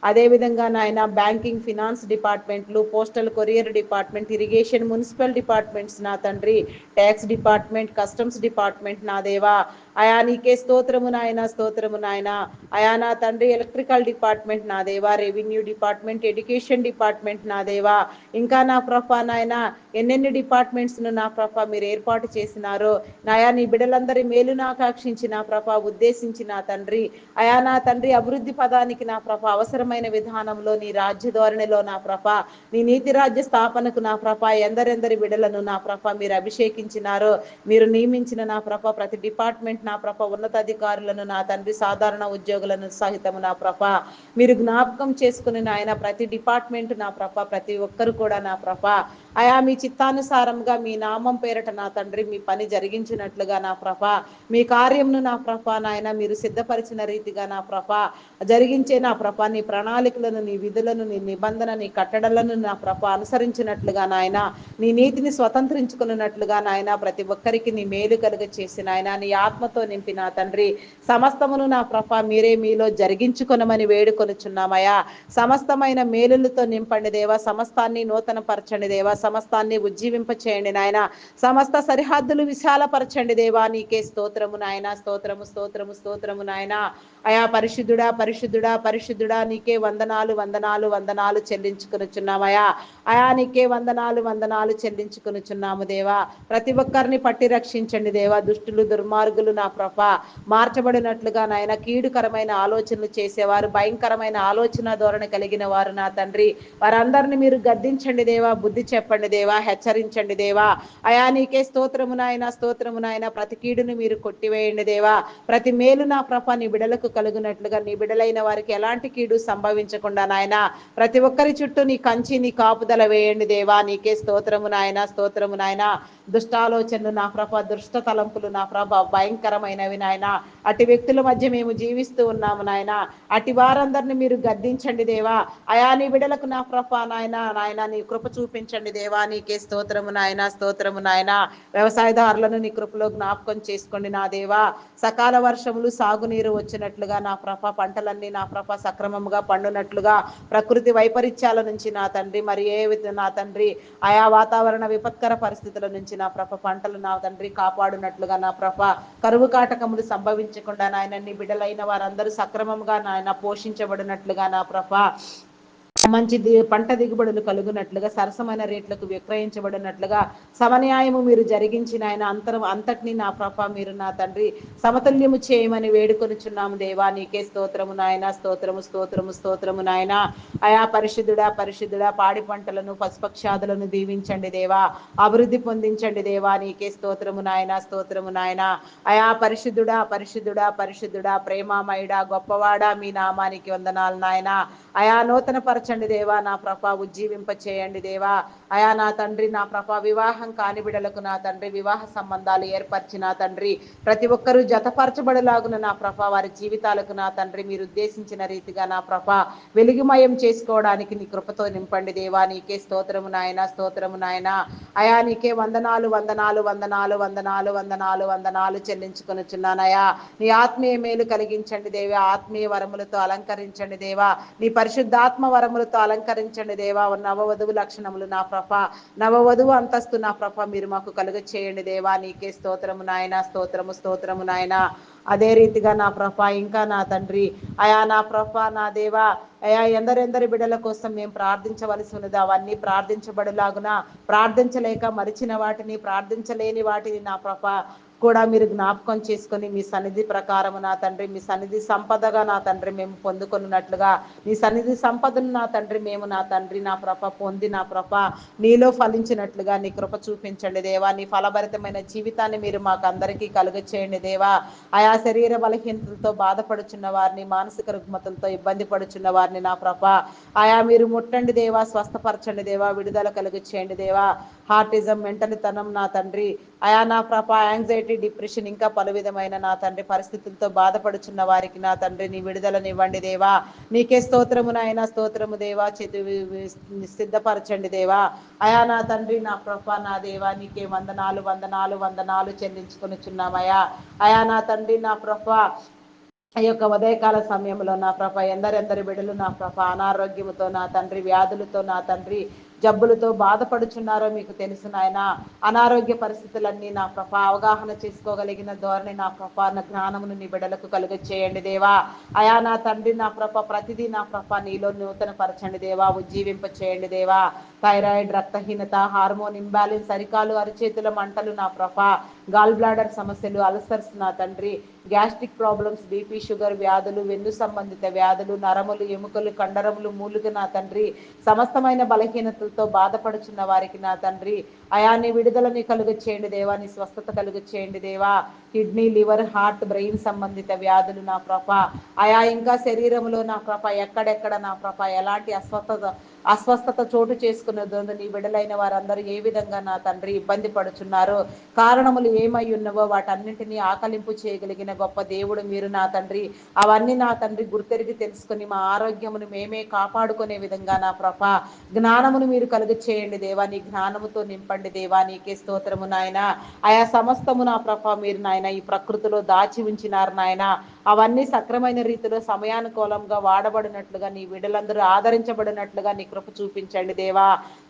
అదేవిధంగా నాయన బ్యాంకింగ్, ఫినాన్స్ డిపార్ట్మెంట్లు, postal courier department, irrigation, municipal departments నా తండ్రి, ట్యాక్స్ డిపార్ట్మెంట్, కస్టమ్స్ డిపార్ట్మెంట్ నా దేవా. అయా నీకే స్తోత్రము నాయన, స్తోత్రము నాయన. అయా నా తండ్రి ఎలక్ట్రికల్ డిపార్ట్మెంట్ నా దేవా, రెవెన్యూ డిపార్ట్మెంట్, ఎడ్యుకేషన్ డిపార్ట్మెంట్ నా దేవా. ఇంకా నా ప్రభ నాయన ఎన్నెన్ని డిపార్ట్మెంట్స్ను నా ప్రభ మీరు ఏర్పాటు చేసినారో నాయా నీ బిడ్డలందరి మేలును ఆకాంక్షించి నా ప్రభ ఉద్దేశించి నా తండ్రి అయా నా తండ్రి అభివృద్ధి పదానికి నా ప్రభ అవసరమైన విధానంలో నీ రాజ్య ధోరణిలో నా ప్రభ నీ నీతి రాజ్య స్థాపనకు నా ప్రభ ఎందరెందరి బిడ్డలను నా ప్రభ మీరు అభిషేకించినారో, మీరు నియమించిన నా ప్రభ ప్రతి డిపార్ట్మెంట్ నా ప్రభ ఉన్నతాధికారులను నా తండ్రి సాధారణ ఉద్యోగులను సహితము నా ప్రభ మీరు జ్ఞాపకం చేసుకుని నాయన ప్రతి డిపార్ట్మెంట్ నా ప్రభ ప్రతి ఒక్కరు కూడా నా ప్రభ అయా మీ చిత్తానుసారంగా మీ నామం పేరట నా తండ్రి మీ పని జరిగించినట్లుగా నా ప్రభ మీ కార్యంను నా ప్రభ నాయన మీరు సిద్ధపరిచిన రీతిగా నా ప్రభ జరిగించే నా ప్రభ నీ ప్రణాళికలను, నీ విధులను, నీ నిబంధన, నీ కట్టడలను నా ప్రభ అనుసరించినట్లుగా నాయన నీ నీతిని స్వతంత్రించుకున్నట్లుగా నాయన ప్రతి ఒక్కరికి నీ మేలు కలుగ చేసి నాయన నీ ఆత్మతో నింపి నా తండ్రి సమస్తమును నా ప్రభ మీరే మీలో జరిగించుకొనమని వేడుకొనుచున్నామయ్యా. సమస్తమైన మేలులతో నింపండి దేవా. సమస్తాన్ని నూతన పరచండి దేవా. సమస్తాన్ని ఉజ్జీవింప చేయండి నాయన. సమస్త సరిహద్దులు విశాలపరచండి దేవా. నీకే స్తోత్రము నాయన, స్తోత్రము, స్తోత్రము, స్తోత్రము నాయన. అయా పరిశుద్ధుడా, పరిశుద్ధుడా, పరిశుద్ధుడా, నీకే వందనాలు, వందనాలు, వందనాలు చెల్లించుకొనుచున్నామయ్యా. అయా నీకే వందనాలు, వందనాలు చెల్లించుకొనుచున్నాము దేవా. ప్రతి ఒక్కరిని పట్టి రక్షించండి దేవా. దుష్టులు, దుర్మార్గులు నా ప్రభ మార్చబడినట్లుగా నాయన కీడుకరమైన ఆలోచనలు చేసేవారు, భయంకరమైన ఆలోచన ధోరణి కలిగిన వారు నా తండ్రి వారందరిని మీరు గద్దించండి దేవా. బుద్ధి చెప్పండి దేవా. హెచ్చరించండి దేవా. అయా నీకే స్తోత్రము నాయన, స్తోత్రము నాయన. ప్రతి కీడును మీరు కొట్టివేయండి దేవా. ప్రతి మేలు నా ప్రభ నీ బిడలకు కలుగునట్లుగా నీ బిడలైన వారికి ఎలాంటి కీడు సంభవించకుండా నాయన ప్రతి ఒక్కరి చుట్టూ నీ కంచి, నీ కాపుదల వేయండి దేవా. నీకే స్తోత్రము నాయన, స్తోత్రము నాయన. దుష్టాలోచనలు నా ప్రభ, దుష్ట తలంపులు నా ప్రభ భయంకరమైనవి నాయన. అటు వ్యక్తుల మధ్య మేము జీవిస్తూ ఉన్నాము నాయన. అటు వారందరిని మీరు గద్దించండి దేవా. అయా నీ బిడలకు నా ప్రభ నాయన నాయన నీ కృప చూపించండి దేవా. నీకే స్తోత్రము నాయన, స్తోత్రము నాయన. వ్యవసాయదారులను నీ కృపలో జ్ఞాపకం చేసుకోండి నా దేవా. సకాల వర్షములు, సాగునీరు వచ్చినట్లుగా నా ప్రభ పంటలన్నీ నా ప్రభ సక్రమముగా పండునట్లుగా ప్రకృతి వైపరీత్యాల నుంచి నా తండ్రి మరి ఏ నా తండ్రి ఆయా వాతావరణ విపత్కర పరిస్థితుల నుంచి నా ప్రభ పంటలు నా తండ్రి కాపాడునట్లుగా నా ప్రభ కరువు కాటకములు సంభవించకుండా నాయన నీ బిడ్డలైన వారందరూ సక్రమంగా నాయన పోషించబడినట్లుగా నా ప్రభ మంచి పంట దిగుబడులు కలుగునట్లుగా సరసమైన రేట్లకు విక్రయించబడినట్లుగా సమన్యాయము మీరు జరిగించిన ఆయన అంతటిని నా ప్రభ మీరు నా తండ్రి సమతుల్యము చేయమని వేడుకొనుచున్నాము దేవా. నీకే స్తోత్రము నాయన, స్తోత్రము, స్తోత్రము, స్తోత్రము నాయన. అయా పరిశుద్ధుడా, పరిశుద్ధుడా, పాడి పంటలను, పశుపక్షాదులను దీవించండి దేవా. అభివృద్ధి పొందించండి దేవా. నీకే స్తోత్రము నాయన, స్తోత్రము నాయన. అయా పరిశుద్ధుడా, పరిశుద్ధుడా, పరిశుద్ధుడా, ప్రేమమయుడా, గొప్పవాడా, మీ నామానికి వందనాలు నాయన. అయా నూతన పరచండి దేవా. నా ప్రభ ఉజ్జీవింప చేయండి దేవా. అయా నా తండ్రి నా ప్రభ వివాహం కాని బిడలకు నా తండ్రి వివాహ సంబంధాలు ఏర్పరిచి నా తండ్రి ప్రతి ఒక్కరూ జతపరచబడలాగున నా ప్రభ వారి జీవితాలకు నా తండ్రి మీరు ఉద్దేశించిన రీతిగా నా ప్రభ వెలుగుమయం చేసుకోవడానికి నీ కృపతో నింపండి దేవా. నీకే స్తోత్రము నాయన, స్తోత్రము నాయన. అయా నీకే వందనాలు, వందనాలు, వందనాలు, వందనాలు, వందనాలు, వందనాలు చెల్లించుకొనుచున్నానయా. నీ ఆత్మీయ మేలు కలిగించండి దేవా. ఆత్మీయ వరములతో అలంకరించండి దేవా. నీ పరిశుద్ధాత్మ వరములతో అలంకరించండి దేవా. నవవధువు లక్షణములు నా ప్రభ, నవవధువు అంతస్తు నా ప్రభ మీరు మాకు కలుగ చేయండి దేవా. నీకే స్తోత్రము నాయన, స్తోత్రము, స్తోత్రము నాయన. అదే రీతిగా నా ప్రభ ఇంకా నా తండ్రి అయా నా ప్రభ నా దేవా అయా ఎందరెందరి బిడ్డల కోసం మేము ప్రార్థించవలసి ఉన్నది అవన్నీ ప్రార్థించబడులాగున ప్రార్థించలేక మరిచిన వాటిని ప్రార్థించలేని వాటిని నా ప్రభ కూడా మీరు జ్ఞాపకం చేసుకొని మీ సన్నిధి ప్రకారము నా తండ్రి మీ సన్నిధి సంపదగా నా తండ్రి మేము పొందుకున్నట్లుగా మీ సన్నిధి సంపదను నా తండ్రి మేము నా తండ్రి నా ప్రభ పొంది నా ప్రభ నీలో ఫలించినట్లుగా నీ కృప చూపించండి దేవా నీ ఫలభరితమైన జీవితాన్ని మీరు మాకు అందరికీ కలుగ చేయండి దేవా ఆయా శరీర బలహీనతలతో బాధపడుచున్న వారిని మానసిక రుగ్మతలతో ఇబ్బంది పడుచున్న వారిని నా ప్రభ ఆయా మీరు ముట్టండి దేవా స్వస్థపరచండి దేవా విడుదల కలుగ చేయండి దేవా హార్టిజం మెంటలితనం నా తండ్రి అయా నా ప్రభ యాంగ్జైటీ డిప్రెషన్ ఇంకా పలు విధమైన నా తండ్రి పరిస్థితులతో బాధపడుచున్న వారికి నా తండ్రి నీ విడుదలనివ్వండి దేవా నీకే స్తోత్రము నాయన స్తోత్రము దేవా సిద్ధపరచండి దేవా అయా నా తండ్రి నా ప్రభ నా దేవా నీకే వందనాలు వందనాలు వందనాలు చెల్లించుకొనిచున్నామయ్యా అయా నా తండ్రి నా ప్రభ ఆ యొక్క ఉదయకాల సమయంలో నా ప్రభ ఎందరెందరి బిడ్డలు నా ప్రభ అనారోగ్యముతో నా తండ్రి వ్యాధులతో నా తండ్రి జబ్బులతో బాధపడుచున్నారో మీకు తెలుసు నాయన అనారోగ్య పరిస్థితులన్నీ నా ప్రభ అవగాహన చేసుకోగలిగిన ధోరణి నా ప్రభ నా జ్ఞానమును నీ బిడ్డలకు కలుగ చేయండి దేవా అయా నా తండ్రి నా ప్రభ ప్రతిదీ నా ప్రభ నీలో నూతన పరచండి దేవా ఉజ్జీవింప చేయండి దేవా థైరాయిడ్ రక్తహీనత హార్మోన్ ఇంబ్యాలెన్స్ అరికాలు అరిచేతుల మంటలు నా ప్రభ గాల్ బ్లాడర్ సమస్యలు అల్సర్స్ నా తండ్రి గ్యాస్ట్రిక్ ప్రాబ్లమ్స్ బీపీ షుగర్ వ్యాధులు వెన్ను సంబంధిత వ్యాధులు నరములు ఎముకలు కండరములు మూలుగు నా తండ్రి సమస్తమైన బలహీనతలతో బాధపడుచున్న వారికి నా తండ్రి అయాన్ని విడుదలని కలుగ చేయండి దేవా నీ స్వస్థత కలుగ చేయండి దేవా కిడ్నీ లివర్ హార్ట్ బ్రెయిన్ సంబంధిత వ్యాధులు నా ప్రభ ఆయా ఇంకా శరీరంలో నా ప్రభ ఎక్కడెక్కడ నా ప్రభ ఎలాంటి అస్వస్థత చోటు చేసుకున్నదో నీ బిడ్డలైన వారందరూ ఏ విధంగా నా తండ్రి ఇబ్బంది పడుచున్నారో కారణములు ఏమై ఉన్నవో వాటన్నింటినీ ఆకలింపు చేయగలిగిన గొప్ప దేవుడు మీరు నా తండ్రి అవన్నీ నా తండ్రి గుర్తెరిగి తెలుసుకొని మా ఆరోగ్యమును మేమే కాపాడుకునే విధంగా నా ప్రభ జ్ఞానమును మీరు కలుగ చేయండి దేవా నీ జ్ఞానముతో నింపండి దేవా నీకే స్తోత్రము నాయన ఆయా సమస్తము నా ప్రభ మీరు నాయన ఈ ప్రకృతిలో దాచి ఉంచినారు నాయన అవన్నీ సక్రమైన రీతిలో సమయానుకూలంగా వాడబడినట్లుగా నీ విడలందరూ ఆదరించబడినట్లుగా నీ కృప చూపించండి దేవా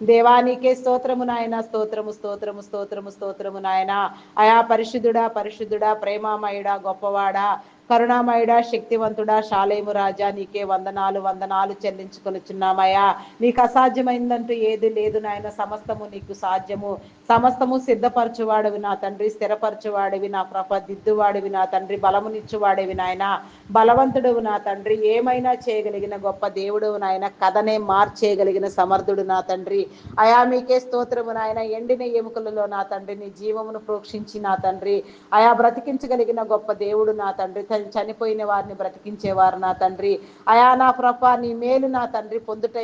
దేవా నీకే స్తోత్రము నాయన స్తోత్రము స్తోత్రము స్తోత్రము స్తోత్రము నాయన అయా పరిశుద్ధుడా పరిశుద్ధుడా ప్రేమామయుడా గొప్పవాడా కరుణామయుడా శక్తివంతుడా శాలేము రాజా నీకే వందనాలు వందనాలు చెల్లించుకొనిచున్నామయ్యా నీకు అసాధ్యమైందంటూ ఏది లేదు నాయన సమస్తము నీకు సాధ్యము సమస్తము సిద్ధపరచువాడివి నా తండ్రి స్థిరపరచువాడివి నా ప్రభ దిద్దువాడివి నా తండ్రి బలమునిచ్చువాడివి నాయన బలవంతుడువు నా తండ్రి ఏమైనా చేయగలిగిన గొప్ప దేవుడువు నాయన కథనే మార్చేయగలిగిన సమర్థుడు నా తండ్రి అయా మీకే స్తోత్రము నాయన ఎండిన ఎముకలలో నా తండ్రి నీ జీవమును ప్రోక్షించి నా తండ్రి అయా బ్రతికించగలిగిన గొప్ప దేవుడు నా తండ్రి చనిపోయిన వారిని బ్రతికించేవారు నా తండ్రి అయా నా ప్రభ నీ మేలు నా తండ్రి పొందుటే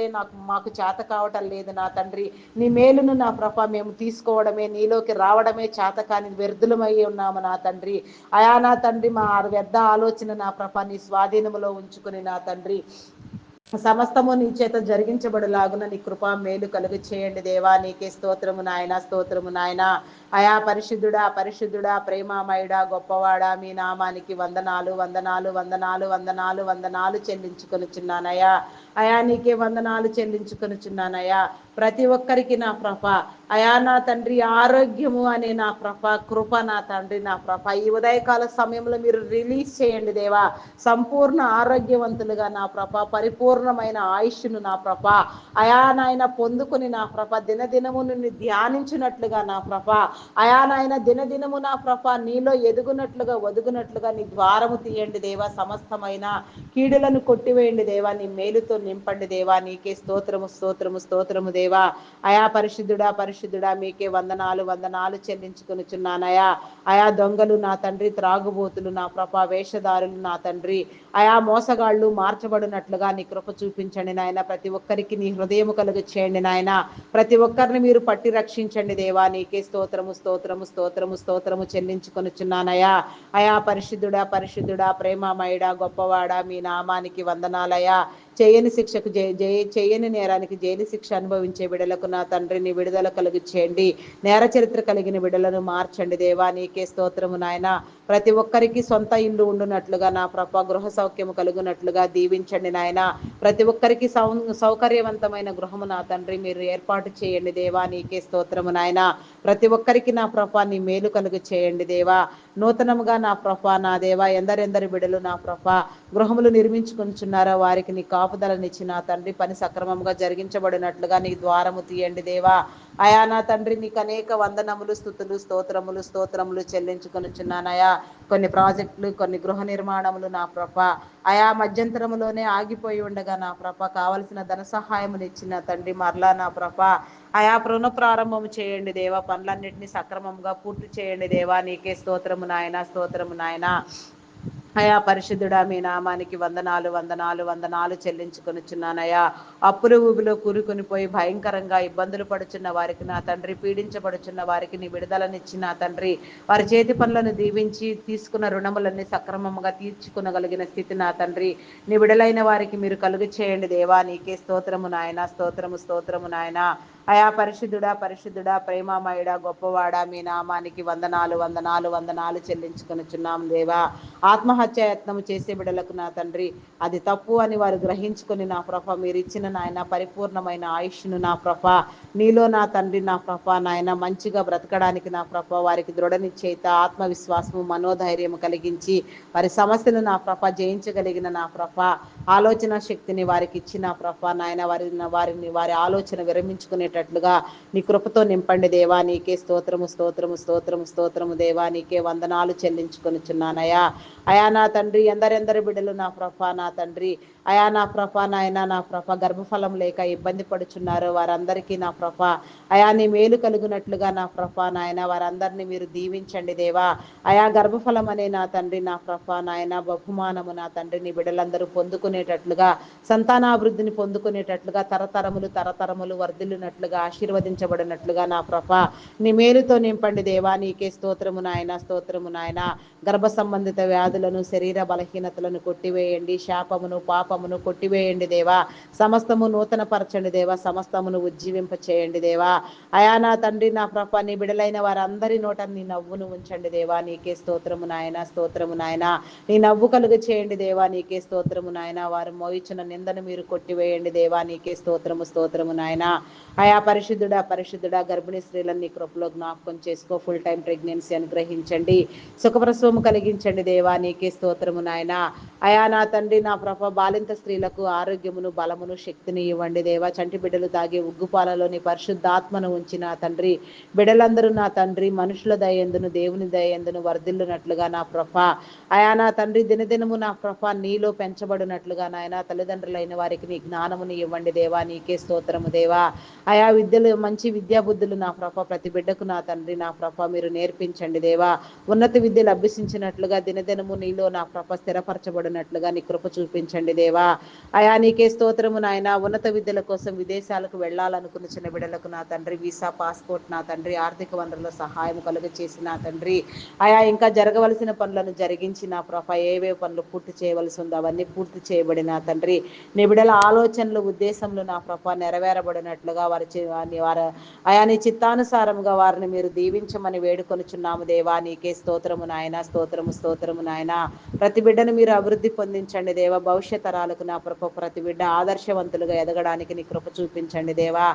మాకు చేత కావటం లేదు నా తండ్రి నీ మేలును నా ప్రభ మేము తీసుకోవడమే నీలోకి రావడమే చేత కాని వ్యర్థులమై ఉన్నాము నా తండ్రి అయా నా తండ్రి మా వ్యర్థ ఆలోచన నా ప్రభ నీ స్వాధీనములో ఉంచుకుని నా తండ్రి సమస్తము నీ చేత జరిగించబడులాగున నీ కృపా మేలు కలుగ చేయండి దేవా నీకే స్తోత్రము నాయన స్తోత్రము నాయన అయా పరిశుద్ధుడా పరిశుద్ధుడా ప్రేమామయుడా గొప్పవాడా మీ నామానికి వందనాలు వందనాలు వందనాలు వందనాలు వందనాలు చెల్లించుకొనిచున్నానయ్యా అయా నీకే వందనాలు చెల్లించుకొనిచున్నానయ్యా ప్రతి ఒక్కరికి నా ప్రభ అయా నా తండ్రి ఆరోగ్యము అనే నా ప్రభ కృప నా తండ్రి నా ప్రభ ఈ ఉదయకాల సమయంలో మీరు రిలీజ్ చేయండి దేవా సంపూర్ణ ఆరోగ్యవంతులుగా నా ప్రభ పరిపూర్ణమైన ఆయుష్ను నా ప్రభ అయా నాయన పొందుకుని నా ప్రభ దినదినము నిన్ను ధ్యానించినట్లుగా నా ప్రభ అయా నాయన దినదినము నా ప్రభ నీలో ఎదుగునట్లుగా ఒదుగునట్లుగా నీ ద్వారము తీయండి దేవా సమస్తమైన కీడులను కొట్టివేయండి దేవా నీ మేలుతో నింపండి దేవా నీకే స్తోత్రము స్తోత్రము స్తోత్రము దేవా అయా పరిశుద్ధుడా పరిశుద్ధుడా మీకే వందనాలు వందనాలు చెల్లించుకొనిచున్నానయా అయా దొంగలు నా తండ్రి త్రాగుబోతులు నా ప్రభ వేషధారులు నా తండ్రి అయా మోసగాళ్ళు మార్చబడినట్లుగా నీ కృప చూపించండి నాయన ప్రతి ఒక్కరికి నీ హృదయము కలుగ చేయండి నాయన ప్రతి ఒక్కరిని మీరు పట్టి రక్షించండి దేవా నీకే స్తోత్రము స్తోత్రము స్తోత్రము స్తోత్రము చెల్లించుకొనిచున్నానయా అయా పరిశుద్ధుడా పరిశుద్ధుడా ప్రేమామయుడా గొప్పవాడా మీ నామానికి వందనాలయా చేయని శిక్షకు చేయని నేరానికి జైలు శిక్ష అనుభవించే బిడలకు నా తండ్రిని విడుదల కలుగు చేయండి నేర చరిత్ర కలిగిన బిడలను మార్చండి దేవా నీకే స్తోత్రము నాయన ప్రతి ఒక్కరికి సొంత ఇల్లు ఉండునట్లుగా నా ప్రభ గృహ సౌఖ్యము కలుగునట్లుగా దీవించండి నాయన. ప్రతి ఒక్కరికి సౌకర్యవంతమైన గృహము నా తండ్రి మీరు ఏర్పాటు చేయండి దేవా, నీకే స్తోత్రము నాయన. ప్రతి ఒక్కరికి నా ప్రభ నీ మేలు కలుగు చేయండి దేవా. నూతనముగా నా ప్రభ నా దేవా ఎందరెందరి బిడలు నా ప్రభ గృహములు నిర్మించుకుంటున్నారో వారికి నీ కాపుదలనిచ్చి నా తండ్రి పని సక్రమంగా జరిగించబడినట్లుగా నీ ద్వారము తీయండి దేవా. అయా నా తండ్రి నీకు అనేక వందనములు, స్తుతులు, స్తోత్రములు చెల్లించుకొనిచున్నానయా. కొన్ని ప్రాజెక్టులు, కొన్ని గృహ నిర్మాణములు నా ప్రభ ఆయా మధ్యంతరములోనే ఆగిపోయి ఉండగా నా ప్రభ కావలసిన ధన సహాయములు ఇచ్చిన తండ్రి మరలా నా ప్రభ ఆయా ప్రారంభము చేయండి దేవా. పనులన్నింటినీ సక్రమంగా పూర్తి చేయండి దేవా, నీకే స్తోత్రము నాయన, స్తోత్రము నాయన. అయా పరిశుద్ధుడా మీ నామానికి వందనాలు చెల్లించుకొనిచున్నానయా. అప్పులు ఊబిలో కూరుకొని పోయి భయంకరంగా ఇబ్బందులు పడుచున్న వారికి నా తండ్రి, పీడించబడుచున్న వారికి నీ విడుదలనిచ్చి నా తండ్రి వారి చేతి పనులను దీవించి తీసుకున్న రుణములన్నీ సక్రమంగా తీర్చుకునగలిగిన స్థితి నా తండ్రి నీ విడలైన వారికి మీరు కలుగు చేయండి దేవా, నీకే స్తోత్రము నాయన, స్తోత్రము నాయన. అయా పరిశుద్ధుడా ప్రేమమయుడా గొప్పవాడా మీ నామానికి వందనాలు చెల్లించుకొనిచున్నాం దేవా. ఆత్మహత్యాయత్నము చేసే బిడలకు నా తండ్రి అది తప్పు అని వారు గ్రహించుకొని నా ప్రభ మీరు ఇచ్చిన నాయన పరిపూర్ణమైన ఆయుష్ను నా ప్రభ నీలో నా తండ్రి నా ప్రభ నాయన మంచిగా బ్రతకడానికి నా ప్రభ వారికి దృఢ నిశ్చయిత, ఆత్మవిశ్వాసము, మనోధైర్యము కలిగించి వారి సమస్యను నా ప్రభ జయించగలిగిన నా ప్రభ ఆలోచన శక్తిని వారికి ఇచ్చిన ప్రభ నాయన వారి ఆలోచన విరమించుకునేటట్లుగా నీ కృపతో నింపండి దేవా, నీకే స్తోత్రము దేవా, నీకే వందనాలు చెల్లించుకొనిచున్నానయా. అయా నా తండ్రి ఎందరెందరి బిడ్డలు నా ప్రభ నా తండ్రి అయా నా ప్రభ నాయన నా ప్రభ గర్భఫలం లేక ఇబ్బంది పడుచున్నారు వారందరికీ నా ప్రభ అయా నీ మేలు కలుగునట్లుగా నా ప్రభ నాయన వారందరినీ మీరు దీవించండి దేవా. అయా గర్భఫలం అనే నా తండ్రి నా ప్రభ నాయన బహుమానము నా తండ్రి నీ బిడ్డలందరూ పొందుకునేటట్లుగా, సంతానాభివృద్ధిని పొందుకునేటట్లుగా, తరతరములు వర్ధిల్లునట్లుగా, ఆశీర్వదించబడినట్లుగా నా ప్రభ నీ మేలుతో నింపండి దేవా, నీకే స్తోత్రము నాయన. గర్భ సంబంధిత వ్యాధులను, శరీర బలహీనతలను కొట్టివేయండి, శాపమును పాపమును కొట్టివేయండి దేవా. సమస్తము నూతన పరచండి దేవా, సమస్తమును ఉజ్జీవింప చేయండి దేవా. అయా నా తండ్రి నా ప్రభ నీ బిడలైన వారందరి నోట నీ నవ్వును ఉంచండి దేవా, నీకే స్తోత్రము నాయన. నీ నవ్వు కలుగు చేయండి దేవా, నీకే స్తోత్రము నాయన. వారు మోయిచున్న నిందను మీరు కొట్టివేయండి దేవా, నీకే స్తోత్రము నాయన. అయా పరిశుద్ధుడా గర్భిణీ స్త్రీలను నీ కృపలో జ్ఞాపకం చేసుకో. ఫుల్ టైం ప్రెగ్నెన్సీ అనుగ్రహించండి, సుఖప్రసవము కలిగించండి దేవా, నీకే స్తోత్రము నాయన. అయా నా తండ్రి నా ప్రభ బాలింత స్త్రీలకు ఆరోగ్యమును, బలమును, శక్తిని ఇవ్వండి దేవా. చంటి బిడ్డలు తాగే ఉగ్గుపాలలోని పరిశుద్ధాత్మను ఉంచి నా తండ్రి బిడ్డలందరూ నా తండ్రి మనుషుల దయందును, దేవుని దయందును వర్ధిల్లునట్లుగా నా ప్రభ అయా నా తండ్రి దినదినము నా ప్రభ నీలో పెంచబడినట్లుగా నాయన తల్లిదండ్రులైన వారికి నీ జ్ఞానమును ఇవ్వండి దేవా, నీకే స్తోత్రము దేవా. అయా మంచి విద్యాబుద్ధులు నా ప్రభ ప్రతి బిడ్డకు నా తండ్రి నా ప్రభ మీరు నేర్పించండి దేవా. ఉన్నత విద్యలు అభ్యసించినట్లుగా దినదినము నీలో నా ప్రభ స్థిరపరచబడినట్లుగా నీ కృప చూపించండి దేవా. అయా నీకే స్తోత్రము నాయన. ఉన్నత విద్యల కోసం విదేశాలకు వెళ్ళాలనుకున్న చిన్న బిడ్డలకు నా తండ్రి వీసా, పాస్పోర్ట్ నా తండ్రి ఆర్థిక వనరుల సహాయం కలుగ చేసి నా తండ్రి అయా ఇంకా జరగవలసిన పనులను జరిగించి నా ప్రభ ఏవే పనులు పూర్తి చేయవలసి ఉందో అవన్నీ పూర్తి చేయబడి నా తండ్రి నీ బిడ్డల ఆలోచనలు, ఉద్దేశంలో నా ప్రభ నెరవేరబడినట్లుగా వారి అయా నీ చిత్తానుసారముగా వారిని మీరు దీవించమని వేడుకొనుచున్నాము దేవా, నీకే స్తోత్రము నాయన. ప్రతి బిడ్డను మీరు అభివృద్ధి పొందించండి దేవా. భవిష్యత్ తరాలకు నా ప్రభ ప్రతి బిడ్డ ఆదర్శవంతులుగా ఎదగడానికి నీ కృప చూపించండి దేవా.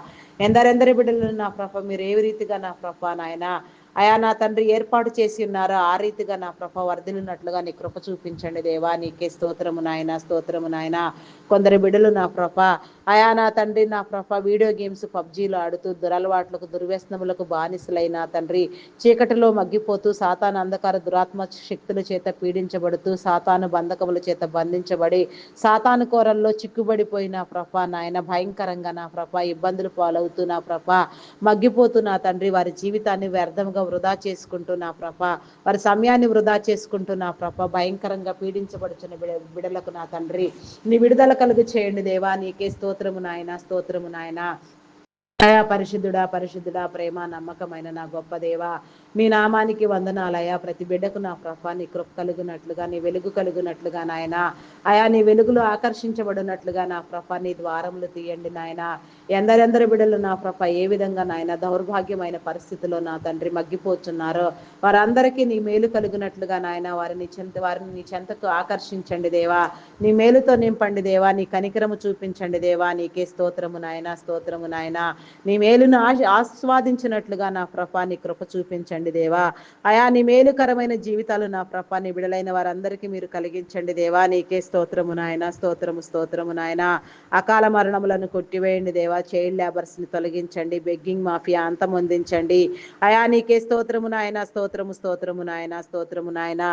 ఎందరెందరి బిడ్డలను నా ప్రభ మీరు ఏ రీతిగా నా ప్రభ నాయన అయా నా తండ్రి ఏర్పాటు చేసి ఉన్నారో ఆ రీతిగా నా ప్రభ వర్ధిల్లినట్లుగా నీ కృప చూపించండి దేవా, నీకే స్తోత్రము నాయన. కొందరు బిడ్డలు నా ప్రభ అయా నా తండ్రి నా ప్రభ వీడియో గేమ్స్, పబ్జీలు ఆడుతూ దురలవాట్లకు, దుర్వ్యసనములకు బానిసలైన తండ్రి చీకటిలో మగ్గిపోతూ సాతాను అంధకార దురాత్మ శక్తుల చేత పీడించబడుతూ సాతాను బంధకముల చేత బంధించబడి సాతాను కోరల్లో చిక్కుబడిపోయిన ప్రభ నాయన భయంకరంగా నా ప్రభ ఇబ్బందులు పాలవుతూ నా ప్రభ మగ్గిపోతూ నా తండ్రి వారి జీవితాన్ని వ్యర్థంగా వృధా చేసుకుంటూ నా ప్రభ వారి సమయాన్ని వృధా చేసుకుంటూ నా ప్రభ భయంకరంగా పీడించబడుచున్న బిడలకు నా తండ్రి నీ విడుదల కలుగు చేయండి దేవా, నీకే స్తోత్రము నాయన. అయా పరిశుద్ధుడా పరిశుద్ధుడా ప్రేమ నమ్మకమైన నా గొప్ప దేవ మీ నామానికి వందనాలయా. ప్రతి బిడ్డకు నా ప్రభ నీ కృప కలుగునట్లుగా, నీ వెలుగు కలుగునట్లుగా నాయన, అయా నీ వెలుగులో ఆకర్షించబడినట్లుగా నా ప్రభ నీ ద్వారములు తీయండి నాయన. ఎందరెందరు బిడ్డలు నా ప్రభ ఏ విధంగా నాయన దౌర్భాగ్యమైన పరిస్థితుల్లో నా తండ్రి మగ్గిపోతున్నారో వారందరికీ నీ మేలు కలుగునట్లుగా నాయన వారిని నీ చెంతకు ఆకర్షించండి దేవా. నీ మేలుతో నింపండి దేవా. నీ కనికరము చూపించండి దేవా. నీకే స్తోత్రము నాయన, స్తోత్రము నాయన. నీ మేలును ఆస్వాదించినట్లుగా నా ప్రభ నీ కృప చూపించండి దేవా. అయా నీ మేలుకరమైన జీవితాలు నా ప్రభ నీ బిడలైన వారందరికీ మీరు కలిగించండి దేవా. నీకే స్తోత్రము నాయన, స్తోత్రము స్తోత్రము నాయన. అకాల మరణములను కొట్టివేయండి దేవా. చైల్డ్ లేబర్స్ ని తొలగించండి. బెగ్గింగ్ మాఫియా అంతమొందించండి. అయా నీకే స్తోత్రము నాయన, స్తోత్రము స్తోత్రము నాయన, స్తోత్రము నాయన.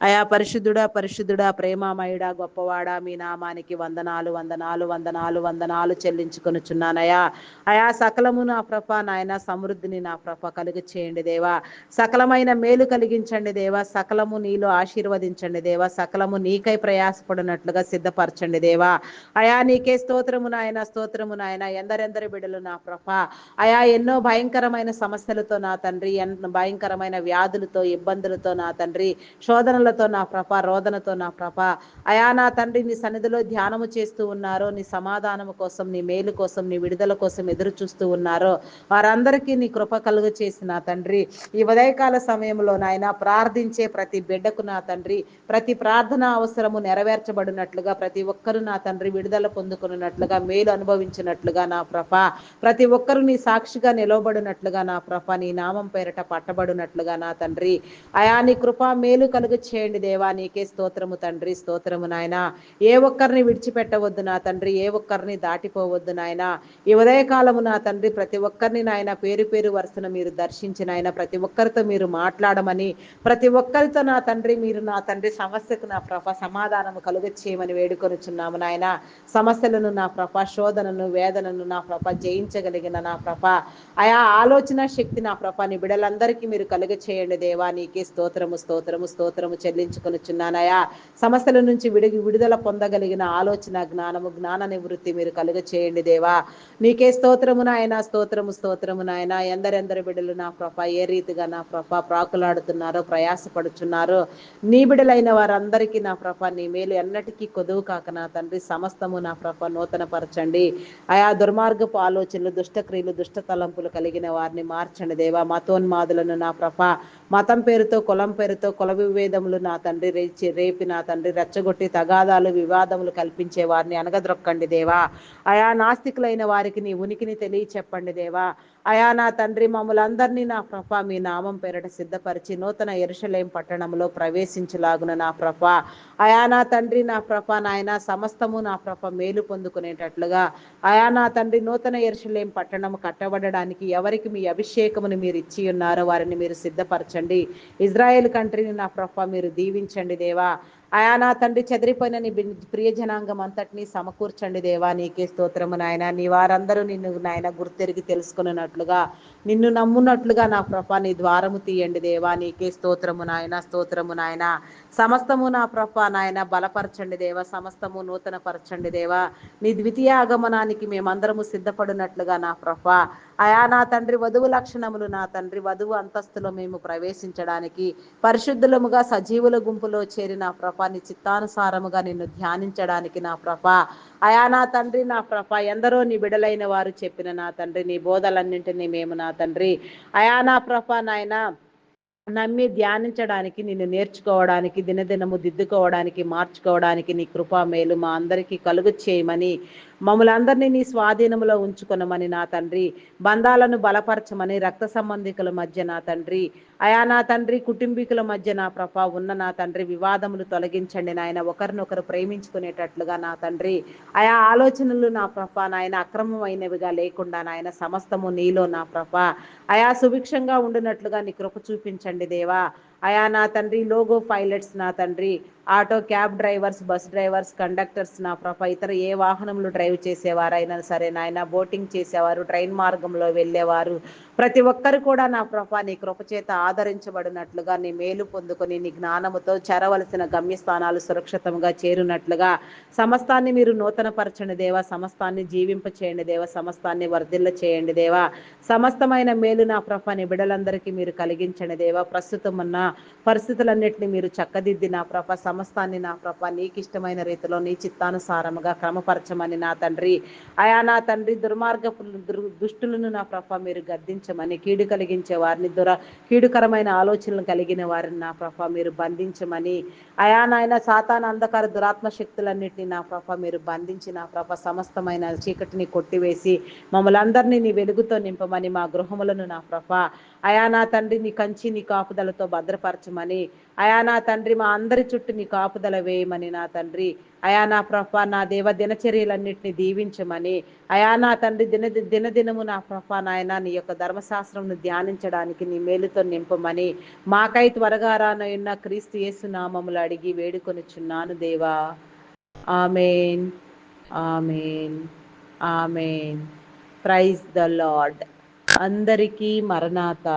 అయా పరిశుద్ధుడా పరిశుద్ధుడా ప్రేమామయుడా గొప్పవాడా మీ నామానికి వందనాలు వందనాలు వందనాలు వందనాలు చెల్లించుకొనుచున్నానయా. అయా సకలము నా ప్రభ నాయన సమృద్ధిని నా ప్రభ కలుగు చేయండి దేవా. సకలమైన మేలు కలిగించండి దేవా. సకలము నీలో ఆశీర్వదించండి దేవా. సకలము నీకై ప్రయాసపడినట్లుగా సిద్ధపరచండి దేవా. అయా నీకే స్తోత్రము నాయన, స్తోత్రము నాయన. ఎందరెందరి బిడలు నా ప్రభ అయా ఎన్నో భయంకరమైన సమస్యలతో నా తండ్రి, భయంకరమైన వ్యాధులతో ఇబ్బందులతో నా తండ్రి, శోధనలతో నా ప్రభ, రోదనతో నా ప్రభ అయా నా తండ్రి నీ సన్నిధిలో ధ్యానము చేస్తూ ఉన్నారో, నీ సమాధానము కోసం, నీ మేలు కోసం, నీ విడుదల కోసం ఎదురు చూస్తూ ఉన్నారో వారందరికీ నీ కృప కలుగు చేసి నా తండ్రి ఈ ఉదయకాల సమయంలో నాయన ప్రార్థించే ప్రతి బిడ్డకు నా తండ్రి ప్రతి ప్రార్థన అవసరము నెరవేర్చబడినట్లుగా, ప్రతి ఒక్కరు నా తండ్రి విడుదల పొందుకున్నట్లుగా, మేలు అనుభవించినట్లుగా నా ప్రభ ప్రతి ఒక్కరు నీ సాక్షిగా నిలవబడినట్లుగా నా ప్రభ నీ నామం పేరట పట్టబడినట్లుగా నా తండ్రి అయా నీ కృప మేలు కలుగు చేయండి దేవా. నీకే స్తోత్రము తండ్రి, స్తోత్రము నాయన. ఏ ఒక్కరిని విడిచిపెట్టవద్దు నా తండ్రి, ఏ ఒక్కరిని దాటిపోవద్దు నాయన. ఈ ఉదయకాలము నా తండ్రి ప్రతి ఒక్కరిని నాయన పేరు పేరు వరుసను మీరు దర్శించిన ఆయన, ప్రతి ఒక్కరితో మీరు మాట్లాడమని, ప్రతి ఒక్కరితో నా తండ్రి మీరు నా తండ్రి సమస్యకు నా ప్రభ సమాధానము కలుగ చేయమని వేడుకొనుచున్నాము నాయన. సమస్యలను నా ప్రభ, శోధనను వేదనను నా ప్రభ జయించగలిగిన నా ప్రభ అయా ఆలోచన శక్తి నా ప్రభ నీ బిడలందరికీ మీరు కలుగ చేయండి దేవా. నీకే స్తోత్రము స్తోత్రము స్తోత్రము చెల్లించుకొనుచున్నానయా. సమస్యల నుంచి విడుదల పొందగలిగిన ఆలోచన జ్ఞానము, జ్ఞాన నివృత్తి మీరు కలుగ చేయండి దేవా. నీకే స్తోత్రము నాయన, స్తోత్రము స్తోత్రము నాయన. ఎందరెందరి బిడ్డలు నా ప్రభ ఏ రీతిగా నా ప్రభ ప్రాకులాడుతున్నారో, ప్రయాసపడుచున్నారో నీ బిడలైన వారందరికీ నా ప్రభ నీ మేలు ఎన్నటికీ కొదువు కాక నా తండ్రి సమస్తము నా ప్రభ నూతన పరచండి. ఆయా దుర్మార్గపు ఆలోచనలు, దుష్టక్రియలు, దుష్ట తలంపులు కలిగిన వారిని మార్చండి దేవా. మతోన్మాదులను నా ప్రభ మతం పేరుతో, కులం పేరుతో కుల విభేదములు నా తండ్రి రేపి నా తండ్రి రెచ్చగొట్టి తగాదాలు, వివాదములు కల్పించే వారిని అనగద్రొక్కండి దేవా. అయా నాస్తికులైన వారికి నీ ఉనికిని తెలియచెప్పండి దేవా. అయా నా తండ్రి మమ్మలందరినీ నా ప్రభ మీ నామం పేరట సిద్ధపరిచి నూతన యెరూషలేం పట్టణంలో ప్రవేశించలాగున నా ప్రభ అయా నా తండ్రి నా ప్రభ నాయన సమస్తము నా ప్రభ మేలు పొందుకునేటట్లుగా అయా నా తండ్రి నూతన యెరూషలేం పట్టణం కట్టబడడానికి ఎవరికి మీ అభిషేకమును మీరు ఇచ్చి ఉన్నారో వారిని మీరు సిద్ధపరచండి. ఇజ్రాయేల్ కంట్రీని నా ప్రభ మీరు దీవించండి దేవా. అయా నా తండ్రి చెదిరిపోయిన నీ ప్రియ జనాంగం అంతటినీ సమకూర్చండి దేవా. నీకే స్తోత్రము నాయన. నీ వారందరూ నిన్ను నాయన గుర్తెరిగి తెలుసుకున్నట్లుగా, నిన్ను నమ్మున్నట్లుగా నా ప్రభ నీ ద్వారము తీయండి దేవా. నీకే స్తోత్రము నాయన, స్తోత్రము నాయన. సమస్తము నా ప్రభ నాయన బలపరచండి దేవా. సమస్తము నూతన పరచండి దేవా. నీ ద్వితీయ ఆగమనానికి మేమందరము సిద్ధపడినట్లుగా నా ప్రభ అయా నా తండ్రి వధువు లక్షణములు నా తండ్రి వధువు అంతస్తులో మేము ప్రవేశించడానికి, పరిశుద్ధులముగా సజీవుల గుంపులో చేరి నా ప్రభ నీ చిత్తానుసారముగా నిన్ను ధ్యానించడానికి నా ప్రభ అయా నా తండ్రి నా ప్రభ ఎందరో నీ బిడలైన వారు చెప్పిన నా తండ్రి నీ బోధలన్నింటినీ మేము నా తండ్రి అయా నా ప్రభ నాయన నమ్మి ధ్యానించడానికి, నిన్ను నేర్చుకోవడానికి, దినదినము దిద్దుకోవడానికి, మార్చుకోవడానికి నీ కృపా మేలు మా అందరికీ కలుగు చేయమని, మమ్మల్ని అందరినీ నీ స్వాధీనములో ఉంచుకొనమని నా తండ్రి బంధాలను బలపరచమని, రక్త సంబంధికుల మధ్య నా తండ్రి అయా నా తండ్రి కుటుంబీకుల మధ్య నా ప్రభ ఉన్న నా తండ్రి వివాదములు తొలగించండి నాయన. ఒకరినొకరు ప్రేమించుకునేటట్లుగా నా తండ్రి ఆయా ఆలోచనలు నా ప్రభ నాయన అక్రమమైనవిగా లేకుండా నాయన సమస్తము నీలో నా ప్రభ అయా సుభిక్షంగా ఉండినట్లుగా నీ కృప చూపించండి దేవా. అయా నా తండ్రి లోగో పైలట్స్ నా తండ్రి, auto cab drivers, bus drivers, conductors నా ప్రభ, ఇతర ఏ వాహనములు డ్రైవ్ చేసేవారైనా సరే నాయన, బోటింగ్ చేసేవారు, ట్రైన్ మార్గంలో వెళ్ళేవారు, ప్రతి ఒక్కరు కూడా నా ప్రభ నీ కృపచేత ఆదరించబడినట్లుగా, నీ మేలు పొందుకొని నీ జ్ఞానముతో చేరవలసిన గమ్యస్థానాలు సురక్షితంగా చేరునట్లుగా, సమస్తాన్ని మీరు నూతనపరచండి దేవా, సమస్తాన్ని జీవింప చేయండి దేవా, సమస్తాన్ని వర్ధిల్ల చేయండి దేవా, సమస్తమైన మేలు నా ప్రభ నీ బిడలందరికీ మీరు కలిగించండి దేవా. ప్రస్తుతం ఉన్న పరిస్థితులన్నింటినీ మీరు చక్కదిద్ది నా ప్రభ, సమస్తాన్ని నా ప్రభ నీకు ఇష్టమైన రీతిలో నీ చిత్తానుసారముగా క్రమపరచమని నా తండ్రి, అయా నా తండ్రి దుర్మార్గపు దుష్టులను నా ప్రభ మీరు గద్దించమని, కీడు కలిగించే వారిని, కీడుకరమైన ఆలోచనలు కలిగిన వారిని నా ప్రభ మీరు బంధించమని, అయా నాయన సాతాన అంధకార దురాత్మ శక్తులన్నింటినీ నా ప్రభ మీరు బంధించి నా ప్రభ సమస్తమైన చీకటిని కొట్టివేసి మమ్మల్ని అందరినీ నీ వెలుగుతో నింపమని, మా గృహములను నా ప్రభ అయా నా తండ్రి నీ కంచి నీ కాపుదలతో భద్రపరచమని, అయా నా తండ్రి మా అందరి చుట్టూ నీ కాపుదల వేయమని నా తండ్రి, అయా నా ప్రభ నా దేవ దినచర్యలన్నింటినీ దీవించమని, అయా నా తండ్రి దినదినము నా ప్రభ నాయన నీ యొక్క ధర్మశాస్త్రంను ధ్యానించడానికి నీ మేలుతో నింపమని, మాకై త్వరగా రానయున్న క్రీస్తు యేసు నామములు అడిగి వేడుకొనుచున్నాను దేవా. Amen, amen, amen. Praise the Lord. అందరికీ మరణాత.